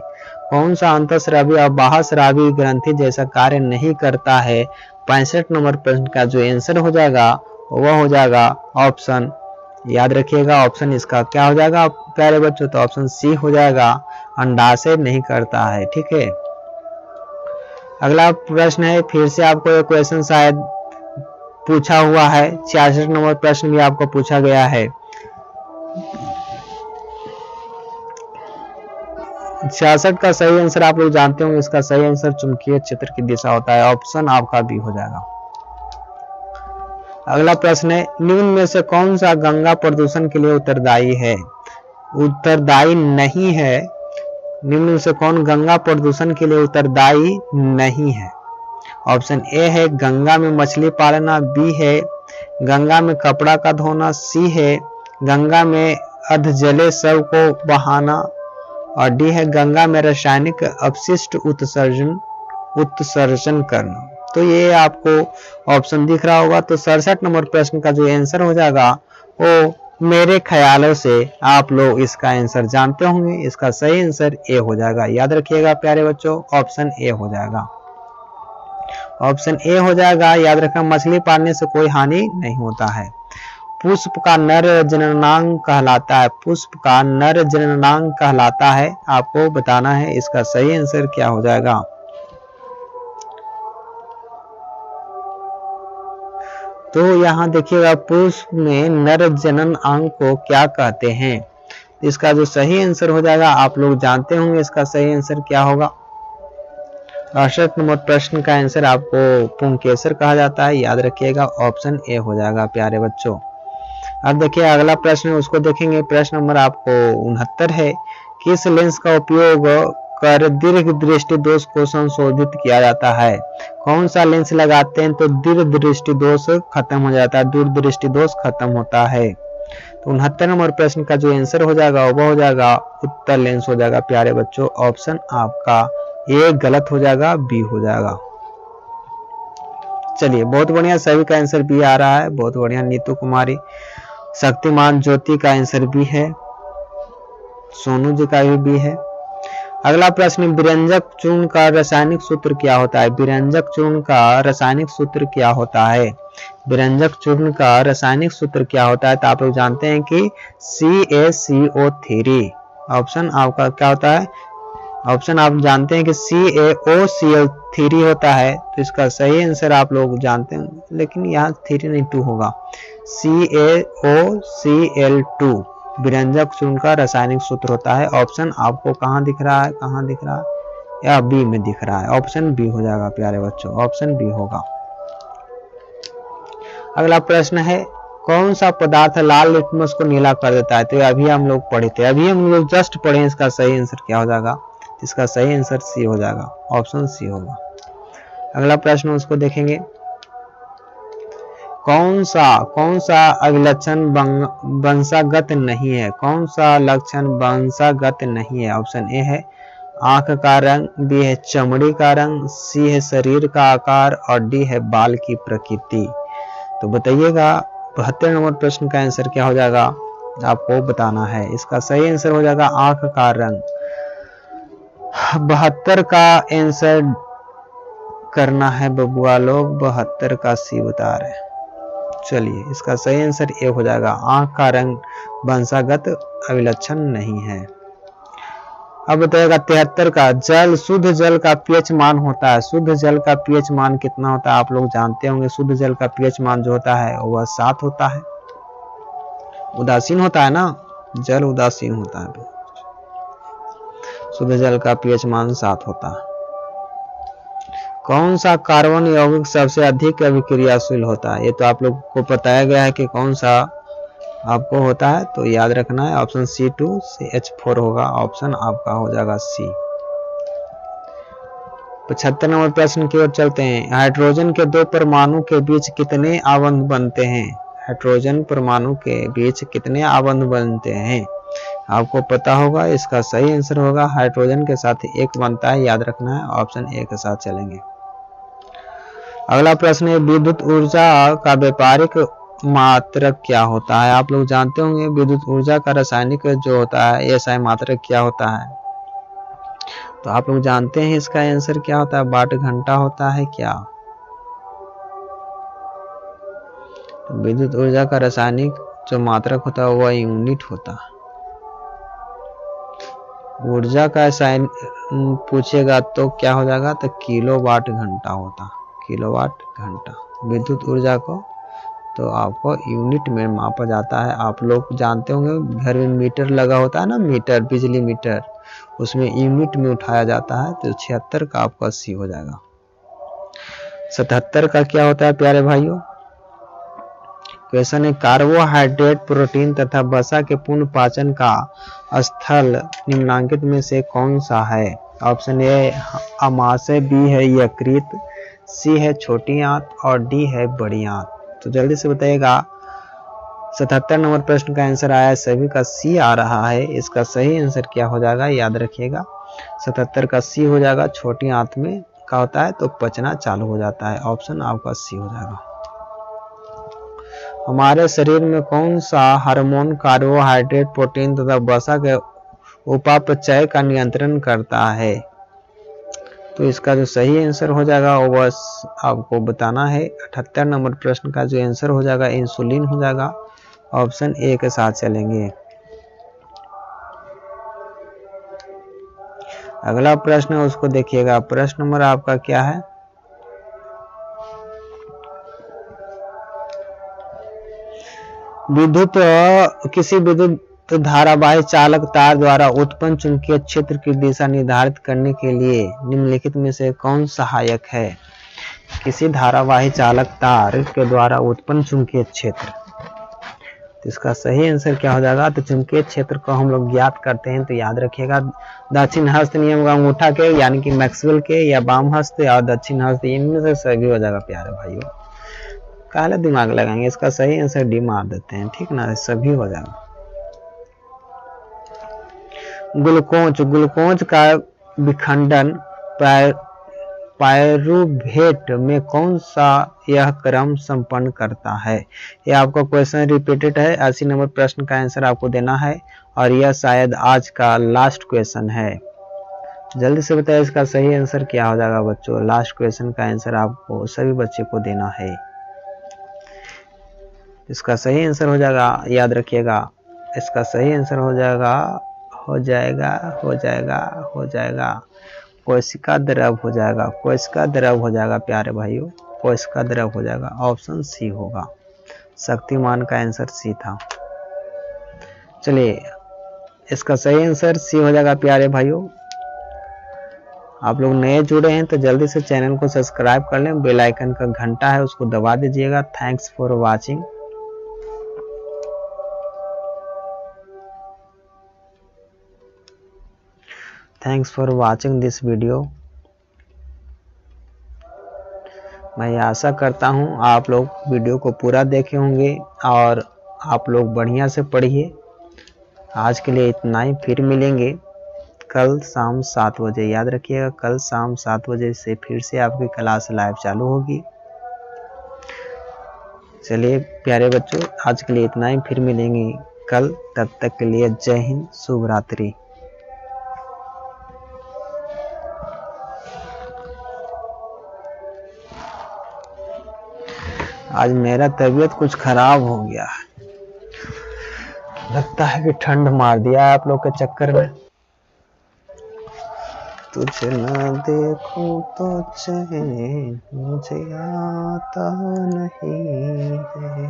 कौन सा अंतःस्रावी और बाह्यस्रावी ग्रंथि जैसा कार्य नहीं करता है? 65 नंबर प्रश्न का जो आंसर हो जाएगा वह हो जाएगा ऑप्शन, याद रखिएगा ऑप्शन इसका क्या हो जाएगा प्यारे बच्चों? तो ऑप्शन सी हो जाएगा, अंडाशय नहीं करता है, ठीक है। अगला प्रश्न है, फिर से आपको एक क्वेश्चन शायद पूछा हुआ है, 66 नंबर प्रश्न भी आपको पूछा गया है। 66 का सही आंसर आप लोग जानते होंगे, इसका सही आंसर चुंबकीय क्षेत्र की दिशा होता है। ऑप्शन आपका बी हो जाएगा। अगला प्रश्न है, निम्न में से कौन सा गंगा प्रदूषण के लिए उत्तरदायी है? उत्तरदायी नहीं है। निम्न में से कौन गंगा प्रदूषण के लिए उत्तरदायी नहीं है? ऑप्शन ए है गंगा में मछली पालना, बी है गंगा में कपड़ा का धोना, सी है गंगा में अधजले शव को बहाना, और डी है गंगा में रासायनिक अपशिष्ट उत्सर्जन करना। तो ये आपको ऑप्शन दिख रहा होगा। तो 67 नंबर प्रश्न का जो आंसर हो जाएगा वो मेरे ख्यालों से आप लोग इसका आंसर जानते होंगे। इसका सही आंसर ए हो जाएगा। याद रखिएगा प्यारे बच्चों, ऑप्शन ए हो जाएगा। ऑप्शन ए हो जाएगा। याद रखना, मछली पालने से कोई हानि नहीं होता है। पुष्प का नर जननांग कहलाता है। पुष्प का नर जननांग कहलाता है। आपको बताना है इसका सही आंसर क्या हो जाएगा। तो यहाँ देखिएगा, पुष्प में नर जनन अंग को क्या कहते हैं? इसका जो सही आंसर हो जाएगा आप लोग जानते होंगे। इसका सही आंसर क्या होगा? 68 नंबर प्रश्न का आंसर आपको पुंकेसर कहा जाता है। याद रखिएगा, ऑप्शन ए हो जाएगा प्यारे बच्चों। अब देखिए अगला प्रश्न है, उसको देखेंगे। प्रश्न नंबर आपको 69 है। किस लेंस का उपयोग कर दीर्घ दृष्टि दोष को संशोधित किया जाता है? कौन सा लेंस लगाते हैं तो दीर्घ दृष्टि दोष खत्म हो जाता है, दूर दृष्टि दोष खत्म होता है? तो 69 नंबर प्रश्न का जो आंसर हो जाएगा वो हो जाएगा उत्तर लेंस हो जाएगा प्यारे बच्चों। ऑप्शन आपका ए गलत हो जाएगा, बी हो जाएगा। चलिए बहुत बढ़िया, सभी का आंसर बी आ रहा है। बहुत बढ़िया। नीतू कुमारी, शक्तिमान ज्योति का आंसर बी है। सोनू जी का भी बी है। अगला प्रश्न, विरंजक चूर्ण का रासायनिक सूत्र क्या होता है? विरंजक चूर्ण का रासायनिक सूत्र क्या होता है? विरंजक चूर्ण का रासायनिक सूत्र क्या होता है? तो आप लोग जानते हैं कि CaCO3। ऑप्शन आपका क्या होता है? ऑप्शन आप जानते हैं कि CaOCl3 होता है। तो इसका सही आंसर आप लोग जानते हैं, लेकिन यहाँ 3 नहीं 2 होगा। CaOCl2 विरंजक चूर्ण का रासायनिक सूत्र होता है। ऑप्शन आपको कहाँ दिख रहा है? कहाँ दिख रहा है? या बी में दिख रहा है। ऑप्शन बी हो जाएगा प्यारे बच्चों, ऑप्शन बी होगा। अगला प्रश्न है, कौन सा पदार्थ लाल लिटमस को नीला कर देता है? तो अभी हम लोग पढ़े थे, अभी हम लोग जस्ट पढ़े। इसका सही आंसर क्या हो जाएगा? इसका सही आंसर सी हो जाएगा, ऑप्शन सी होगा। अगला प्रश्न उसको देखेंगे। कौन सा अभिलक्षण वंशागत नहीं है? कौन सा लक्षण वंशागत नहीं है? ऑप्शन ए है आंख का रंग, बी है चमड़ी का रंग, सी है शरीर का आकार, और डी है बाल की प्रकृति। तो बताइएगा 72 नंबर प्रश्न का आंसर क्या हो जाएगा? आपको बताना है। इसका सही आंसर हो जाएगा आंख का रंग। 72 का आंसर करना है बबुआ लोग, 72 का सी बता रहे हैं। चलिए इसका सही आंसर ए हो जाएगा, आंख का रंग वंशागत अभिलक्षण नहीं है। अब बताइएगा 73 का, जल शुद्ध जल का पीएच मान होता है। शुद्ध जल का पीएच मान कितना होता है? आप लोग जानते होंगे। शुद्ध जल का पीएच मान जो होता है वह 7 होता है। उदासीन होता है ना, जल उदासीन होता है। शुद्ध जल का पीएच मान 7 होता है। कौन सा कार्बन यौगिक सबसे अधिक अभिक्रियाशील होता है? ये तो आप लोग को बताया गया है कि कौन सा आपको होता है, तो याद रखना है। ऑप्शन C2CH4 होगा। ऑप्शन आपका हो जाएगा सी। 75 नंबर प्रश्न की ओर चलते हैं। हाइड्रोजन के 2 परमाणु के बीच कितने आबंध बनते हैं? हाइड्रोजन परमाणु के बीच कितने आबंध बनते हैं? आपको पता होगा। इसका सही आंसर होगा हाइड्रोजन के साथ 1 बनता है। याद रखना है, ऑप्शन ए के साथ चलेंगे। अगला प्रश्न है, विद्युत ऊर्जा का व्यापारिक मात्रक क्या होता है? आप लोग जानते होंगे विद्युत ऊर्जा का रासायनिक जो होता है एसआई मात्रक क्या होता है? तो आप लोग जानते हैं इसका आंसर क्या होता है? वाट घंटा होता है क्या? तो विद्युत ऊर्जा का रासायनिक जो मात्रक होता है वह यूनिट होता है। ऊर्जा का साइन पूछेगा तो क्या हो जाएगा? तो किलोवाट घंटा होता। किलोवाट घंटा विद्युत ऊर्जा को तो आपको यूनिट में मापा जाता है। आप लोग जानते होंगे घर में मीटर लगा होता है ना, मीटर, बिजली मीटर, उसमें यूनिट में उठाया जाता है, तो 76 का आपका सी हो जाएगा। 77 का क्या होता है प्यारे भाइयों? क्वेश्चन है कार्बोहाइड्रेट, प्रोटीन तथा वसा के पूर्ण पाचन का स्थल निम्नांकित में से कौन सा है? ऑप्शन ए अमाशय, बी है यकृत, सी है छोटी आंत और डी है बड़ी आंत। तो जल्दी से बताइएगा। 77 नंबर प्रश्न का आंसर आया है, सभी का सी आ रहा है। इसका सही आंसर क्या हो जाएगा याद रखिएगा, 77 का सी हो जाएगा। छोटी आंत में क्या होता है तो पचना चालू हो जाता है। ऑप्शन आपका सी हो जाएगा। हमारे शरीर में कौन सा हार्मोन कार्बोहाइड्रेट, प्रोटीन तथा वसा के उपापचय का नियंत्रण करता है? तो इसका जो सही आंसर हो जाएगा वो बस आपको बताना है। 78 नंबर प्रश्न का जो आंसर हो जाएगा इंसुलिन हो जाएगा। ऑप्शन ए के साथ चलेंगे। अगला प्रश्न है उसको देखिएगा। प्रश्न नंबर आपका क्या है? किसी विद्युत धारावाही चालक तार द्वारा उत्पन्न चुंबकीय क्षेत्र की दिशा निर्धारित करने के लिए निम्नलिखित में से कौन सहायक है? किसी धारावाही चालक तार के द्वारा उत्पन्न चुंबकीय क्षेत्र, तो इसका सही आंसर क्या हो जाएगा? तो चुंबकीय क्षेत्र को हम लोग ज्ञात करते हैं, तो याद रखिएगा दक्षिण हस्त नियम का अंगूठा के यानी कि मैक्सवेल के, या वाम हस्त या दक्षिण हस्त, इनमें से सभी हो जाएगा प्यारे भाइयों। काला दिमाग लगाएंगे, इसका सही आंसर डी मार देते हैं, ठीक ना, सभी हो जाएगा। ग्लूकोज का विखंडन पायरुवेट में कौन सा यह क्रम संपन्न करता है? यह आपका क्वेश्चन रिपीटेड है। 80 नंबर प्रश्न का आंसर आपको देना है और यह शायद आज का लास्ट क्वेश्चन है। जल्दी से बताइए इसका सही आंसर क्या हो जाएगा बच्चों। लास्ट क्वेश्चन का आंसर आपको सभी बच्चे को देना है। इसका सही आंसर हो जाएगा, याद रखिएगा, इसका सही आंसर हो जाएगा कोशिका द्रव हो जाएगा। कोशिका द्रव हो जाएगा प्यारे भाइयों, कोशिका द्रव हो जाएगा। ऑप्शन सी होगा। शक्तिमान का आंसर सी था। चलिए इसका सही आंसर सी हो जाएगा प्यारे भाइयों। आप लोग नए जुड़े हैं तो जल्दी से चैनल को सब्सक्राइब कर लें, बेल आइकन का घंटा है उसको दबा दीजिएगा। Thanks for watching. Thanks for watching this video. मैं आशा करता हूं आप लोग वीडियो को पूरा देखे होंगे और आप लोग बढ़िया से पढ़िए। आज के लिए इतना ही, फिर मिलेंगे कल शाम 7 बजे। याद रखिएगा कल शाम 7 बजे से फिर से आपकी क्लास लाइव चालू होगी। चलिए प्यारे बच्चों, आज के लिए इतना ही, फिर मिलेंगे कल। तब तक के लिए जय हिंद, शुभ रात्रि। आज मेरा तबीयत कुछ खराब हो गया है, लगता है कि ठंड मार दिया है आप लोग के चक्कर में। तुझे ना देखूं तो चैन मुझे आता नहीं है,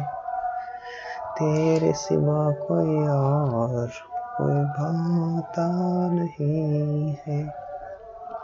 तेरे सिवा कोई और कोई भाता नहीं है।